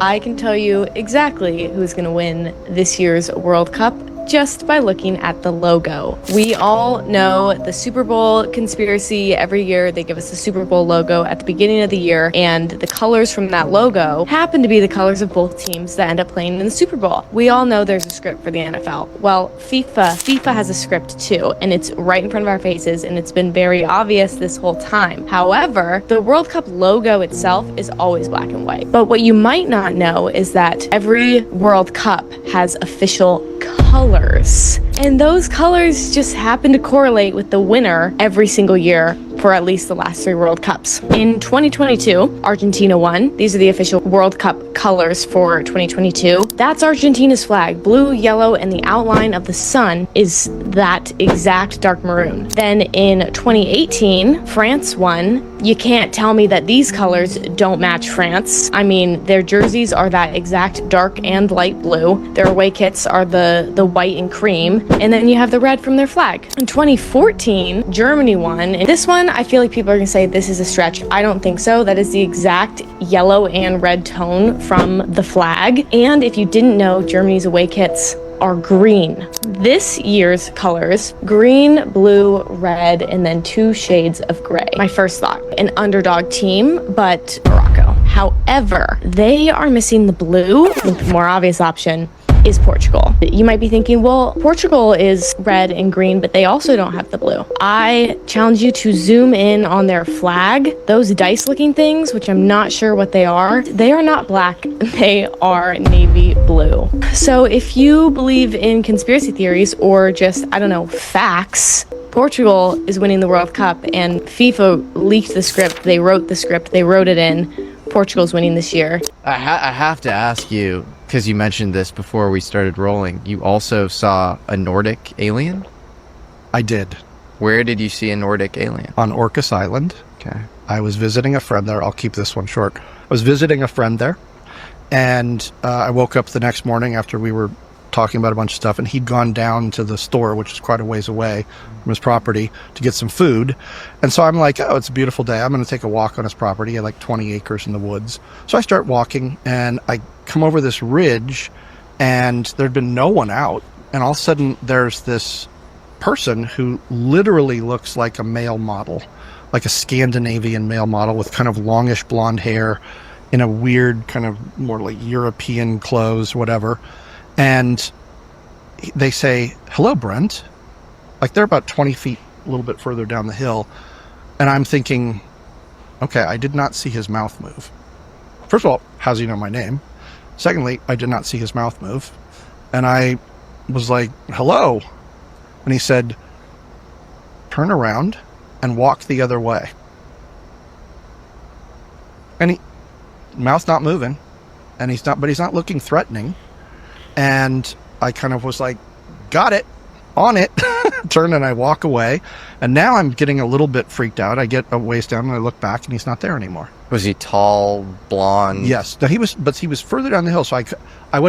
I can tell you exactly who's going to win this year's World Cup just by looking at the logo. We all know the Super Bowl conspiracy. Every year they give us the Super Bowl logo at the beginning of the year, and the colors from that logo happen to be the colors of both teams that end up playing in the Super Bowl. We all know there's a script for the NFL. Well, FIFA has a script too, and it's right in front of our faces, and it's been very obvious this whole time. However, the World Cup logo itself is always black and white. But what you might not know is that every World Cup has official colors, and those colors just happen to correlate with the winner every single year for at least the last 3 World Cups. In 2022, Argentina won. These are the official World Cup colors for 2022. That's Argentina's flag. Blue, yellow, and the outline of the sun is that exact dark maroon. Then in 2018, France won. You can't tell me that these colors don't match France. I mean, their jerseys are that exact dark and light blue. Their away kits are the white and cream. And then you have the red from their flag. In 2014, Germany won. And this one, I feel like people are gonna say this is a stretch. I don't think so. That is the exact yellow and red tone from the flag. And if you didn't know, Germany's away kits are green. This year's colors, green, blue, red, and then 2 shades of gray. My first thought, an underdog team, but Morocco. However, they are missing the blue. I think the more obvious option is Portugal. You might be thinking, well, Portugal is red and green, but they also don't have the blue. I challenge you to zoom in on their flag. Those dice looking things, which I'm not sure what they are not black, they are navy blue. So if you believe in conspiracy theories or just, I don't know, facts, Portugal is winning the World Cup, and FIFA leaked the script, they wrote the script, they wrote it in. Portugal's winning this year. I have to ask you, because you mentioned this before we started rolling, you also saw a Nordic alien? I did. Where did you see a Nordic alien? On Orcas Island. Okay. I was visiting a friend there. I'll keep this one short. I was visiting a friend there, and I woke up the next morning after we were talking about a bunch of stuff, and he'd gone down to the store, which is quite a ways away from his property, to get some food. And so I'm like, oh, it's a beautiful day. I'm going to take a walk on his property. He had like 20 acres in the woods. So I start walking, and I come over this ridge, and there'd been no one out. And all of a sudden, there's this person who literally looks like a male model, like a Scandinavian male model with kind of longish blonde hair in a weird kind of more like European clothes, whatever. And they say, hello, Brent. Like they're about 20 feet, a little bit further down the hill. And I'm thinking, okay, I did not see his mouth move. First of all, how's he know my name? Secondly, I did not see his mouth move. And I was like, hello. And he said, turn around and walk the other way. And he, mouth's not moving. And he's not looking threatening. And I kind of was like, got it, on it, turn, and I walk away. And now I'm getting a little bit freaked out. I get a ways down and I look back and he's not there anymore. Was he tall, blonde? Yes. No, he was further down the hill. So I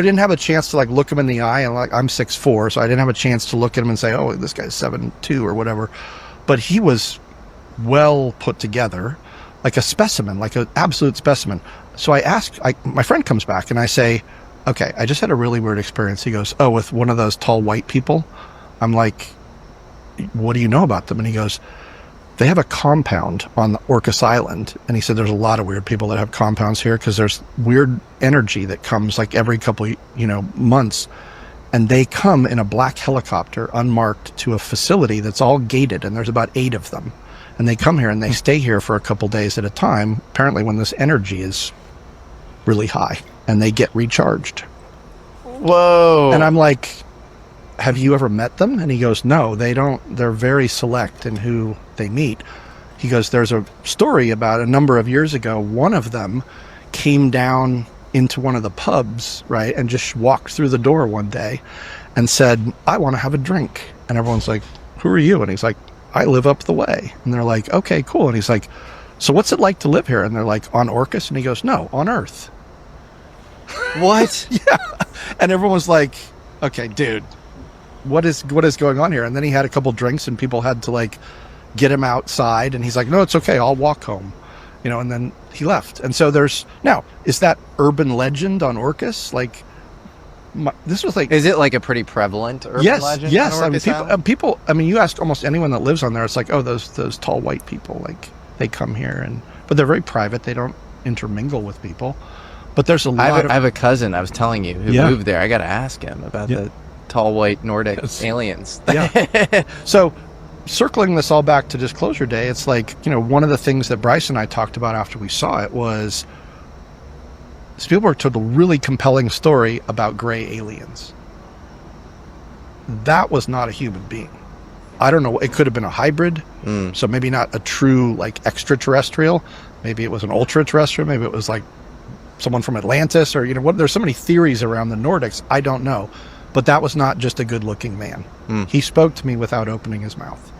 didn't have a chance to like look him in the eye, and like I'm 6'4", so I didn't have a chance to look at him and say, oh, this guy's 7'2" or whatever. But he was well put together, like a specimen, like an absolute specimen. So I asked, my friend comes back and I say, okay, I just had a really weird experience. He goes, oh, with one of those tall white people? I'm like, what do you know about them? And he goes, they have a compound on the Orcas Island. And he said there's a lot of weird people that have compounds here because there's weird energy that comes like every couple, months. And they come in a black helicopter, unmarked, to a facility that's all gated, and there's about 8 of them. And they come here and they stay here for a couple days at a time, apparently when this energy is really high, and they get recharged. Whoa. And I'm like, have you ever met them? And he goes, no, they don't. They're very select in who they meet. He goes, there's a story about a number of years ago, one of them came down into one of the pubs, right, and just walked through the door one day and said, I want to have a drink. And everyone's like, who are you? And he's like, I live up the way. And they're like, okay, cool. And he's like, so what's it like to live here? And they're like, on Orcas? And he goes, no, on Earth. What? Yeah. And everyone was like, okay, dude, what is going on here? And then he had a couple drinks and people had to like get him outside, and he's like, no, it's okay, I'll walk home. you know, and then he left. And so now, is that urban legend on Orcas? Like, this was like... Is it like a pretty prevalent urban legend? Yes. on I mean, Orcas Island? people, I mean, you asked almost anyone that lives on there, it's like, oh, those tall white people, like, they come here, but they're very private. They don't intermingle with people. But there's a lot I have a cousin, I was telling you, who Yeah. moved there. I got to ask him about the tall white Nordic aliens. Yeah. So circling this all back to Disclosure Day, it's like, you know, one of the things that Bryce and I talked about after we saw it was Spielberg told a really compelling story about gray aliens. That was not a human being. I don't know. It could have been a hybrid. So maybe not a true like extraterrestrial. Maybe it was an ultra-terrestrial. Maybe it was like someone from Atlantis, or, you know, there's so many theories around the Nordics. I don't know. But that was not just a good-looking man. He spoke to me without opening his mouth.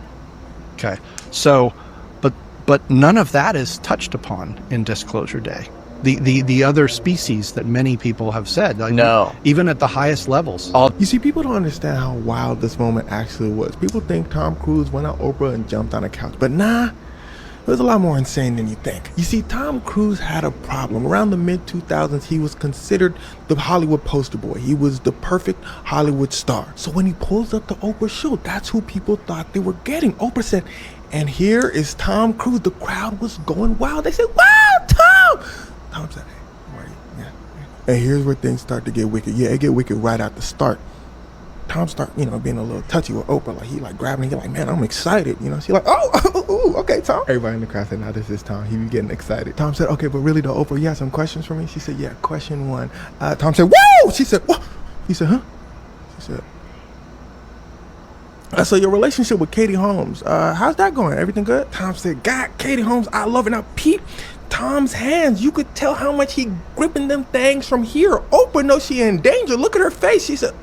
Okay. So, but none of that is touched upon in Disclosure Day. The other species that many people have said, like, no, even at the highest levels. You see, people don't understand how wild this moment actually was. People think Tom Cruise went out Oprah and jumped on a couch, but nah, it was a lot more insane than you think. You see, Tom Cruise had a problem. Around the mid-2000s, he was considered the Hollywood poster boy. He was the perfect Hollywood star. So when he pulls up the Oprah show, that's who people thought they were getting. Oprah said, and here is Tom Cruise. The crowd was going wild. They said, wow, Tom! Tom said, hey, right, yeah. And here's where things start to get wicked. Yeah, it get wicked right at the start. Tom start, you know, being a little touchy with Oprah. Like, he like grabbing, he like, man, I'm excited. You know, she's like, oh, okay, Tom. Everybody in the crowd said, now this is Tom. He be getting excited. Tom said, okay, but really though, Oprah, you have some questions for me? She said, yeah, question one. Tom said, whoa! She said, what? He said, huh? She said, so your relationship with Katie Holmes, how's that going? Everything good? Tom said, God, Katie Holmes, I love it. Now, peep Tom's hands. You could tell how much he gripping them things from here. Oprah knows she in danger. Look at her face. She said,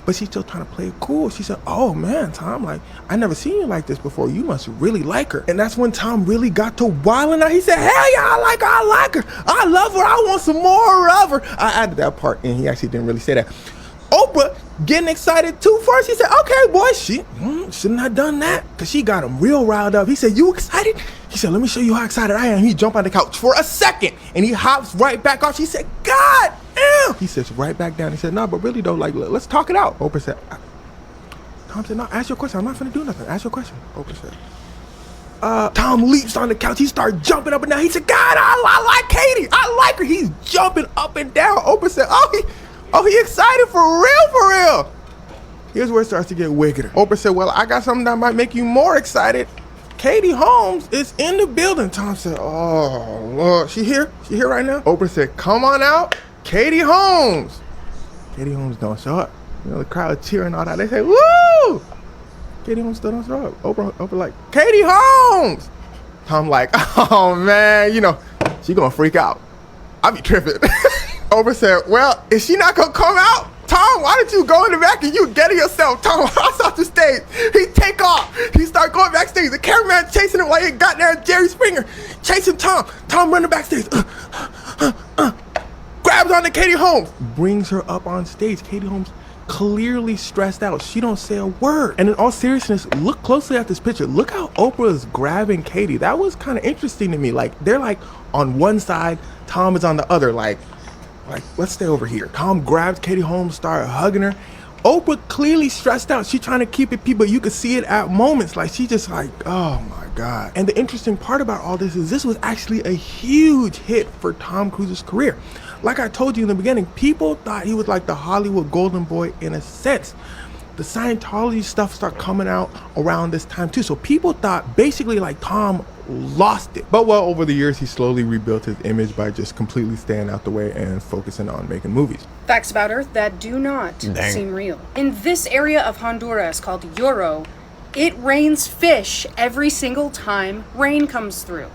but she's still trying to play it cool. She said, oh man, Tom, like, I never seen you like this before. You must really like her. And that's when Tom really got to wilding out. He said, hell yeah, I like her. I love her. I want some more of her. I added that part, and he actually didn't really say that. Oprah getting excited too first. He said, okay, boy, she shouldn't have done that, because she got him real riled up. He said, you excited? He said, let me show you how excited I am. He jumped on the couch for a second, and he hops right back off. She said, God damn. He sits right back down. He said, no, but really though, like, let's talk it out. Oprah said, Tom said, no, ask your question. I'm not finna do nothing. Ask your question. Oprah said, Tom leaps on the couch. He started jumping up and down. He said, God, I like Katie. I like her. He's jumping up and down. Oprah said, he excited for real. Here's where it starts to get wickeder. Oprah said, well, I got something that might make you more excited. Katie Holmes is in the building. Tom said, oh, Lord. She here? She here right now? Oprah said, come on out. Katie Holmes. Katie Holmes don't show up. You know, the crowd cheering all that. They say, woo! Katie Holmes still don't show up. Oprah like, Katie Holmes! Tom like, oh, man, you know, she gonna freak out. I be tripping. Oprah said, well, is she not gonna come out? Tom, why don't you go in the back and you get it yourself? Tom hops off the stage. He take off. He start going backstage. The cameraman chasing him like he got there. Jerry Springer chasing Tom. Tom running backstage. Grabs onto Katie Holmes. Brings her up on stage. Katie Holmes clearly stressed out. She don't say a word. And in all seriousness, look closely at this picture. Look how Oprah is grabbing Katie. That was kind of interesting to me. Like, they're like on one side, Tom is on the other. Like, let's stay over here. Tom grabs Katie Holmes, started hugging her. Oprah clearly stressed out. She trying to keep it people. You could see it at moments. Like, she just like, oh my God. And the interesting part about all this is this was actually a huge hit for Tom Cruise's career. Like I told you in the beginning, people thought he was like the Hollywood golden boy in a sense. The Scientology stuff started coming out around this time too. So people thought basically like Tom lost it. But well, over the years, he slowly rebuilt his image by just completely staying out the way and focusing on making movies. Facts about Earth that do not seem real. In this area of Honduras called Lloro, it rains fish every single time rain comes through.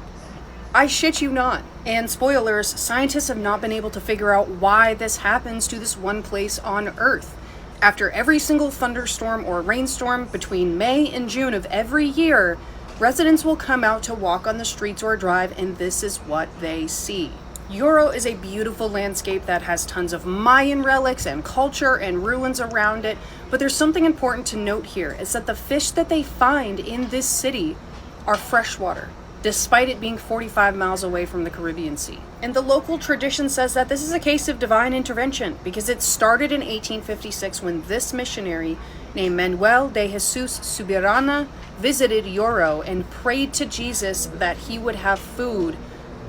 I shit you not. And spoilers, scientists have not been able to figure out why this happens to this one place on Earth. After every single thunderstorm or rainstorm between May and June of every year, residents will come out to walk on the streets or drive, and this is what they see. Lloro is a beautiful landscape that has tons of Mayan relics and culture and ruins around it, but there's something important to note here, is that the fish that they find in this city are freshwater. despite it being 45 miles away from the Caribbean Sea. And the local tradition says that this is a case of divine intervention because it started in 1856 when this missionary named Manuel de Jesus Subirana visited Yoro and prayed to Jesus that he would have food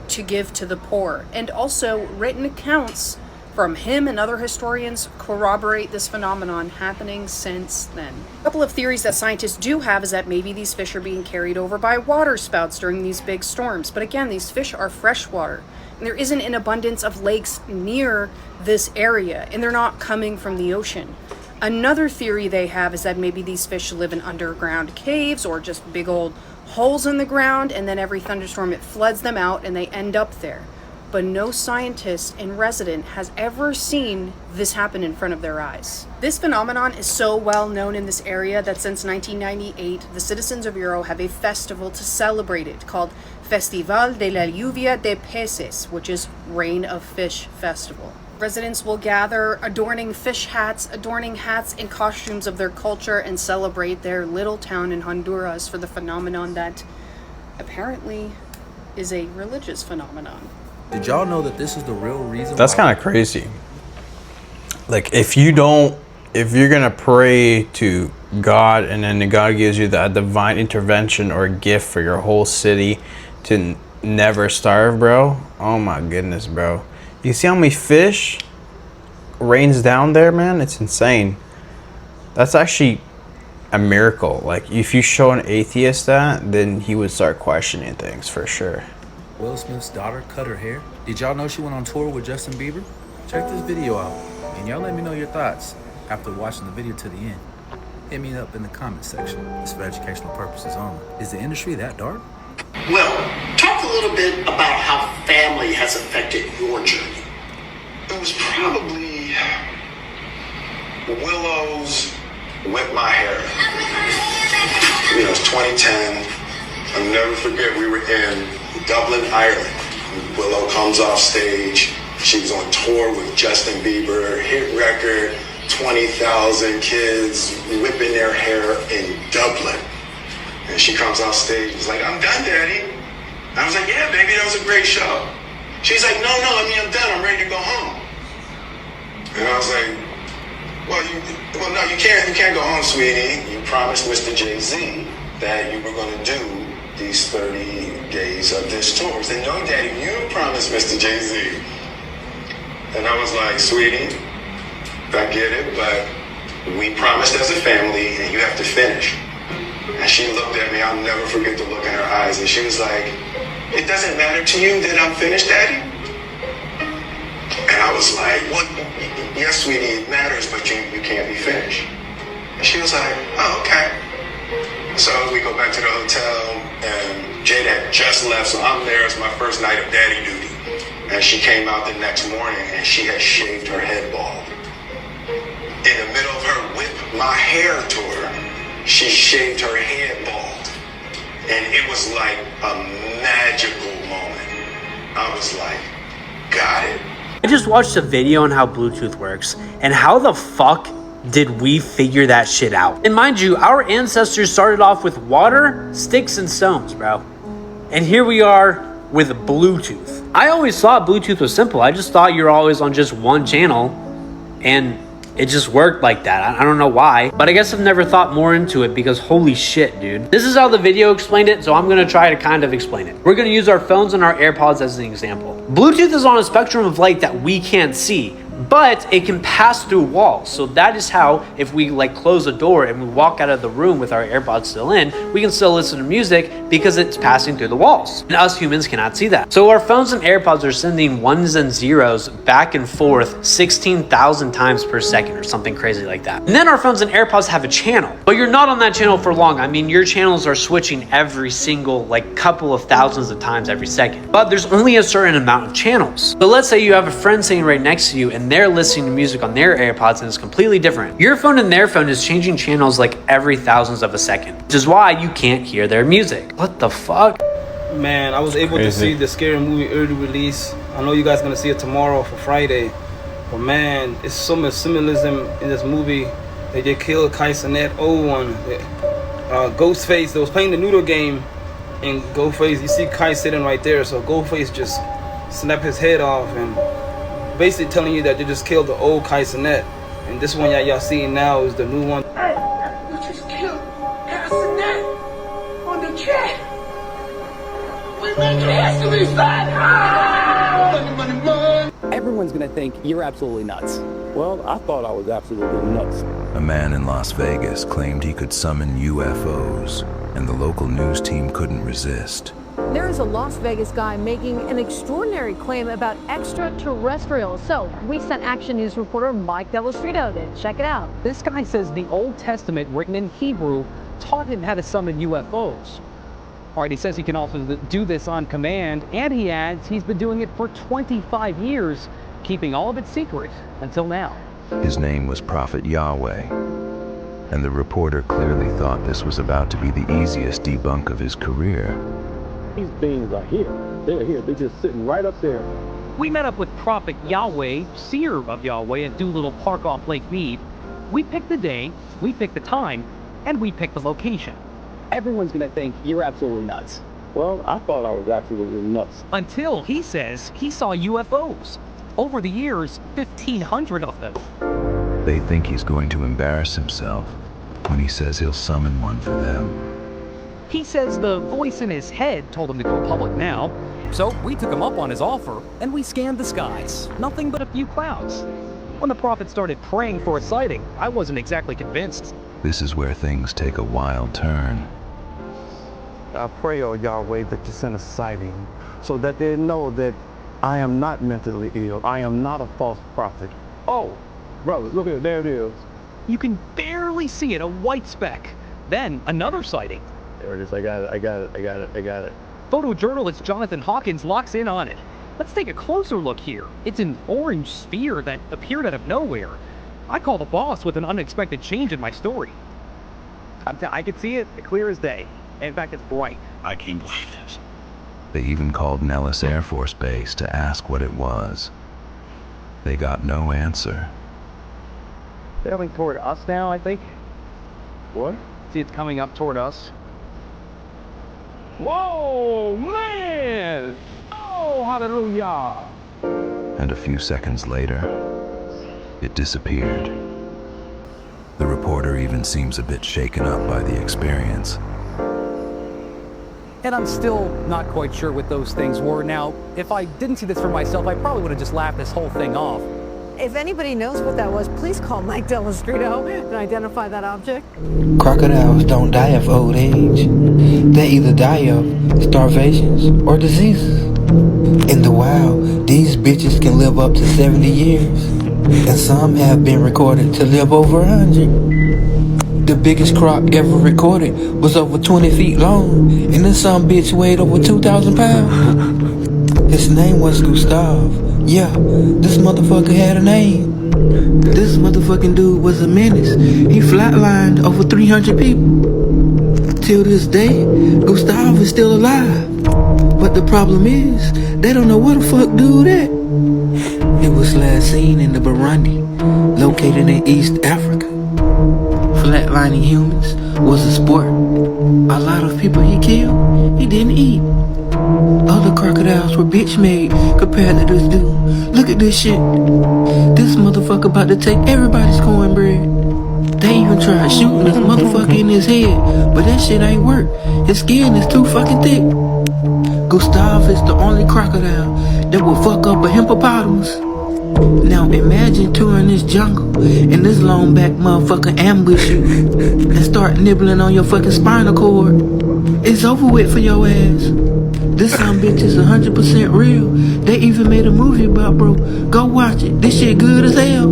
to give to the poor. And also written accounts from him and other historians corroborate this phenomenon happening since then. A couple of theories that scientists do have is that maybe these fish are being carried over by water spouts during these big storms. But again, these fish are freshwater, and there isn't an abundance of lakes near this area, and they're not coming from the ocean. Another theory they have is that maybe these fish live in underground caves or just big old holes in the ground, and then every thunderstorm it floods them out and they end up there. But no scientist and resident has ever seen this happen in front of their eyes. This phenomenon is so well known in this area that since 1998, the citizens of Yoro have a festival to celebrate it called Festival de la Lluvia de Peces, which is Rain of Fish Festival. Residents will gather adorning hats and costumes of their culture and celebrate their little town in Honduras for the phenomenon that apparently is a religious phenomenon. Did y'all know that this is the real reason? That's kind of crazy. Like, if you're gonna pray to God and then God gives you that divine intervention or gift for your whole city to never starve, bro. Oh my goodness, bro. You see how many fish rains down there, man? It's insane. That's actually a miracle. Like, if you show an atheist that, then he would start questioning things for sure. Will Smith's daughter cut her hair? Did y'all know she went on tour with Justin Bieber? Check this video out, and y'all let me know your thoughts after watching the video to the end. Hit me up in the comment section. It's for educational purposes only. Is the industry that dark? Well, talk a little bit about how family has affected your journey. It was probably Willow's Whip My Hair. It was 2010. I'll never forget, we were in Dublin, Ireland. Willow comes off stage. She was on tour with Justin Bieber, hit record, 20,000 kids whipping their hair in Dublin. And she comes off stage and was like, "I'm done, Daddy." I was like, "Yeah, baby, that was a great show." She's like, no, I'm done. I'm ready to go home. And I was like, well, no, you can't go home, sweetie. You promised Mr. Jay-Z that you were going to do these 30 days of this tour. I said, "No, Daddy, you promised Mr. Jay-Z." And I was like, "Sweetie, I get it, but we promised as a family and you have to finish." And she looked at me, I'll never forget the look in her eyes, and she was like, "It doesn't matter to you that I'm finished, Daddy?" And I was like, "Well, yes, sweetie, it matters, but you can't be finished." And she was like, "Oh, okay." So we go back to the hotel, and Jade had just left, so I'm there. It's my first night of daddy duty. And she came out the next morning, and she had shaved her head bald. In the middle of her Whip My Hair tour, she shaved her head bald. And it was like a magical moment. I was like, got it. I just watched a video on how Bluetooth works, and how the fuck did we figure that shit out? And mind you, our ancestors started off with water, sticks, and stones, bro. And here we are with Bluetooth. I always thought Bluetooth was simple. I just thought you're always on just one channel, and it just worked like that. I don't know why, but I guess I've never thought more into it because holy shit, dude. This is how the video explained it, so I'm gonna try to kind of explain it. We're gonna use our phones and our AirPods as an example. Bluetooth is on a spectrum of light that we can't see, but it can pass through walls. So that is how, if we like close a door and we walk out of the room with our AirPods still in, we can still listen to music because it's passing through the walls. And us humans cannot see that. So our phones and AirPods are sending ones and zeros back and forth 16,000 times per second or something crazy like that. And then our phones and AirPods have a channel, but you're not on that channel for long. I mean, your channels are switching every single like couple of thousands of times every second, but there's only a certain amount of channels. So let's say you have a friend sitting right next to you and they're listening to music on their AirPods and it's completely different. Your phone and their phone is changing channels like every thousandth of a second, which is why you can't hear their music. What the fuck? Man, I was able to see the Scary Movie early release. I know you guys gonna see it tomorrow for Friday, but man, it's so much symbolism in this movie. They killed Kai Cenat, old one. Ghostface that was playing the noodle game. And Ghostface, you see Kai sitting right there, so Ghostface just snapped his head off and basically telling you that they just killed the old Kai Cenat. And this one y'all seeing now is the new one. Hey, you just killed Kai Cenat on the chat. We make history, son. Money. Everyone's gonna think you're absolutely nuts. Well, I thought I was absolutely nuts. A man in Las Vegas claimed he could summon UFOs, and the local news team couldn't resist. There is a Las Vegas guy making an extraordinary claim about extraterrestrials. So we sent Action News reporter Mike Dellastritto to check it out. This guy says the Old Testament, written in Hebrew, taught him how to summon UFOs. All right, he says he can also do this on command, and he adds he's been doing it for 25 years, keeping all of it secret until now. His name was Prophet Yahweh, and the reporter clearly thought this was about to be the easiest debunk of his career. These beings are here. They're here. They're just sitting right up there. We met up with Prophet Yahweh, seer of Yahweh, at Doolittle Park off Lake Mead. We picked the day, we picked the time, and we picked the location. Everyone's gonna think you're absolutely nuts. Well, I thought I was absolutely nuts. Until he says he saw UFOs. Over the years, 1,500 of them. They think he's going to embarrass himself when he says he'll summon one for them. He says the voice in his head told him to go public now. So we took him up on his offer, and we scanned the skies. Nothing but a few clouds. When the prophet started praying for a sighting, I wasn't exactly convinced. This is where things take a wild turn. I pray, oh Yahweh, that you send a sighting so that they know that I am not mentally ill. I am not a false prophet. Oh, brother, look at it. There it is. You can barely see it, a white speck. Then another sighting. There it is. I got it. Photojournalist Jonathan Hawkins locks in on it. Let's take a closer look here. It's an orange sphere that appeared out of nowhere. I call the boss with an unexpected change in my story. I could see it clear as day. In fact, it's bright. I can't believe this. They even called Nellis Air Force Base to ask what it was. They got no answer. Sailing toward us now, I think. What? See, it's coming up toward us. Whoa, man! Oh, hallelujah! And a few seconds later, it disappeared. The reporter even seems a bit shaken up by the experience. And I'm still not quite sure what those things were. Now, if I didn't see this for myself, I probably would have just laughed this whole thing off. If anybody knows what that was, please call Mike Dellastritto and identify that object. Crocodiles don't die of old age. They either die of starvations or diseases. In the wild, these bitches can live up to 70 years. And some have been recorded to live over 100. The biggest croc ever recorded was over 20 feet long, and this some bitch weighed over 2,000 pounds. His name was Gustav. Yeah, this motherfucker had a name. This motherfucking dude was a menace. He flatlined over 300 people. Till this day, Gustav is still alive. But the problem is, they don't know where the fuck dude at. It was last seen in the Burundi, located in East Africa. Flatlining humans was a sport. A lot of people he killed, he didn't eat. Other crocodiles were bitch made compared to this dude. Look at this shit. This motherfucker about to take everybody's cornbread. They even tried shooting this motherfucker in his head, but that shit ain't work. His skin is too fucking thick. Gustav is the only crocodile that will fuck up a hippopotamus. Now imagine touring this jungle and this long back motherfucker ambush you and start nibbling on your fucking spinal cord. It's over with for your ass. This some bitch is 100% real. They even made a movie about, bro. Go watch it. This shit good as hell.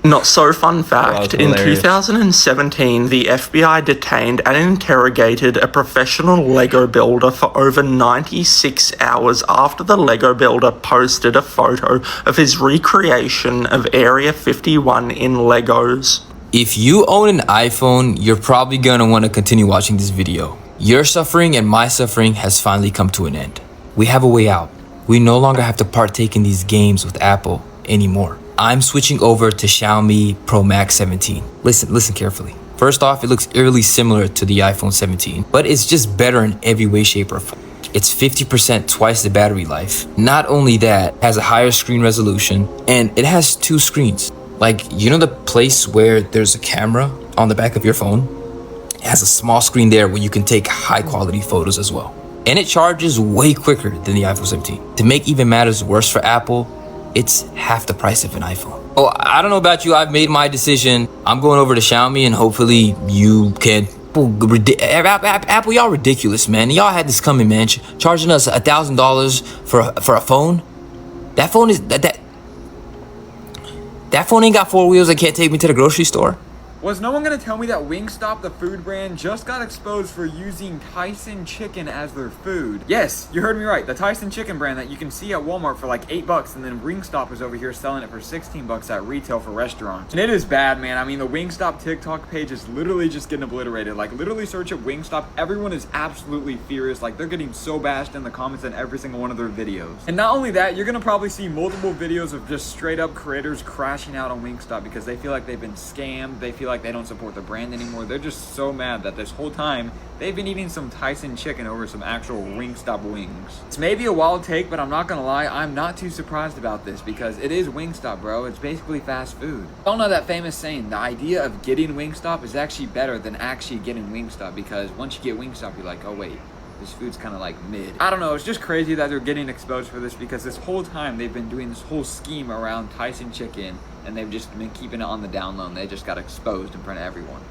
Not so fun fact, in hilarious. 2017, the FBI detained and interrogated a professional Lego builder for over 96 hours after the Lego builder posted a photo of his recreation of Area 51 in Legos. If you own an iPhone, you're probably gonna want to continue watching this video. Your suffering and my suffering has finally come to an end. We have a way out. We no longer have to partake in these games with Apple anymore. I'm switching over to Xiaomi Pro Max 17. Listen carefully. First off, it looks eerily similar to the iPhone 17, but it's just better in every way, shape, or form. It's 50% twice the battery life. Not only that, it has a higher screen resolution, and it has 2 screens. Like, you know the place where there's a camera on the back of your phone? It has a small screen there where you can take high quality photos as well. And it charges way quicker than the iPhone 17. To make even matters worse for Apple, it's half the price of an iPhone. Oh, I don't know about you, I've made my decision. I'm going over to Xiaomi and hopefully you can. Apple, y'all ridiculous, man. Y'all had this coming, man. Charging us $1,000 for a phone. That phone is that phone ain't got 4 wheels that can't take me to the grocery store. Was no one gonna tell me that Wingstop, the food brand, just got exposed for using Tyson chicken as their food? Yes, you heard me right. The Tyson chicken brand that you can see at Walmart for like $8, and then Wingstop is over here selling it for $16 at retail for restaurants. And it is bad, man. I mean, the Wingstop TikTok page is literally just getting obliterated. Like, literally search up Wingstop. Everyone is absolutely furious. Like, they're getting so bashed in the comments in every single one of their videos. And not only that, you're gonna probably see multiple videos of just straight up creators crashing out on Wingstop because they feel like they've been scammed. They feel like they don't support the brand anymore. They're just so mad that this whole time they've been eating some Tyson chicken over some actual Wingstop wings. It's maybe a wild take, but I'm not gonna lie, I'm not too surprised about this because it is Wingstop, bro. It's basically fast food. Y'all know that famous saying, the idea of getting Wingstop is actually better than actually getting Wingstop, because once you get Wingstop, you're like, oh wait, this food's kind of like mid. I don't know, it's just crazy that they're getting exposed for this because this whole time they've been doing this whole scheme around Tyson chicken and they've just been keeping it on the down low and they just got exposed in front of everyone.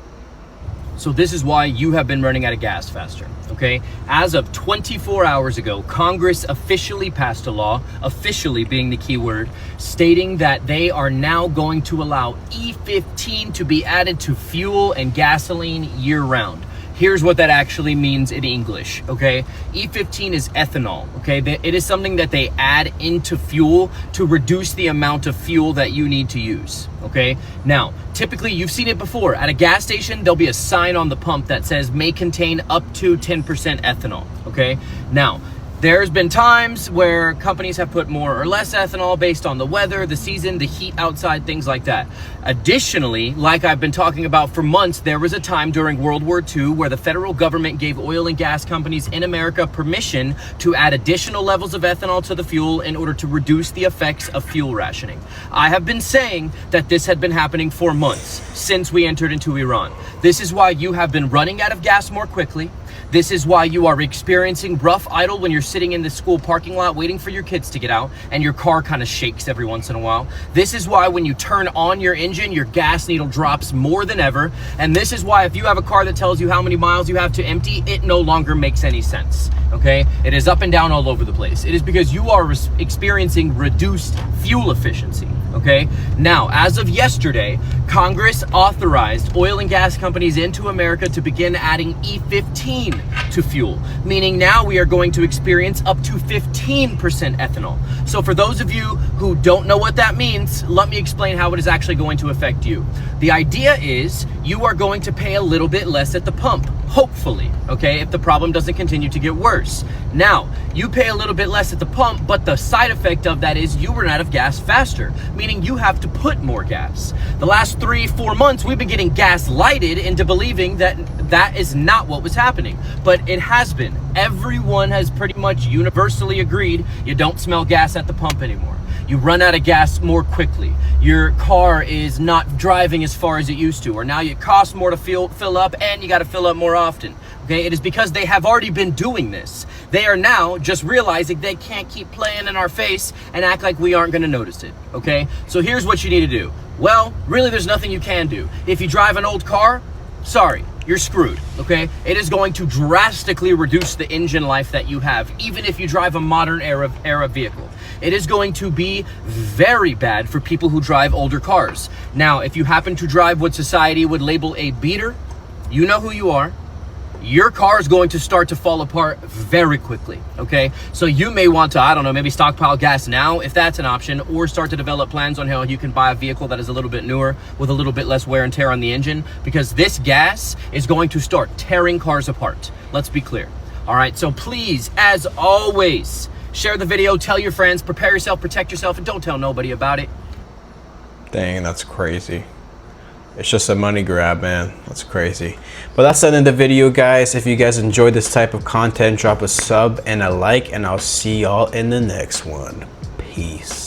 So this is why you have been running out of gas faster, okay? As of 24 hours ago, Congress officially passed a law, officially being the key word, stating that they are now going to allow E15 to be added to fuel and gasoline year-round. Here's what that actually means in English, okay? E15 is ethanol, okay? It is something that they add into fuel to reduce the amount of fuel that you need to use, okay? Now, typically, you've seen it before. At a gas station, there'll be a sign on the pump that says may contain up to 10% ethanol, okay? Now, there's been times where companies have put more or less ethanol based on the weather, the season, the heat outside, things like that. Additionally, like I've been talking about for months, there was a time during World War II where the federal government gave oil and gas companies in America permission to add additional levels of ethanol to the fuel in order to reduce the effects of fuel rationing. I have been saying that this had been happening for months since we entered into Iran. This is why you have been running out of gas more quickly. This is why you are experiencing rough idle when you're sitting in the school parking lot waiting for your kids to get out and your car kind of shakes every once in a while. This is why when you turn on your engine, your gas needle drops more than ever. And this is why if you have a car that tells you how many miles you have to empty, it no longer makes any sense, okay? It is up and down all over the place. It is because you are experiencing reduced fuel efficiency, okay? Now, as of yesterday, Congress authorized oil and gas companies into America to begin adding E15 to fuel, meaning now we are going to experience up to 15% ethanol. So for those of you who don't know what that means, let me explain how it is actually going to affect you. The idea is you are going to pay a little bit less at the pump, hopefully, okay, if the problem doesn't continue to get worse. Now, you pay a little bit less at the pump, but the side effect of that is you run out of gas faster, meaning you have to put more gas. The last 3-4 months, we've been getting gaslighted into believing that that is not what was happening, but it has been. Everyone has pretty much universally agreed you don't smell gas at the pump anymore. You run out of gas more quickly. Your car is not driving as far as it used to, or now it costs more to fill up and you got to fill up more often. Okay, it is because they have already been doing this. They are now just realizing they can't keep playing in our face and act like we aren't going to notice it. Okay, so here's what you need to do. Well, really, there's nothing you can do. If you drive an old car, sorry, you're screwed, okay? It is going to drastically reduce the engine life that you have, even if you drive a modern era vehicle. It is going to be very bad for people who drive older cars. Now, if you happen to drive what society would label a beater, you know who you are. Your car is going to start to fall apart very quickly, okay? So you may want to, I don't know, maybe stockpile gas now, if that's an option, or start to develop plans on how you can buy a vehicle that is a little bit newer with a little bit less wear and tear on the engine, because this gas is going to start tearing cars apart. Let's be clear. All right, so please, as always, share the video, tell your friends, prepare yourself, protect yourself, and don't tell nobody about it. Dang, that's crazy. It's just a money grab, man. That's crazy. But that's the end of the video, guys. If you guys enjoyed this type of content, drop a sub and a like, and I'll see y'all in the next one. Peace.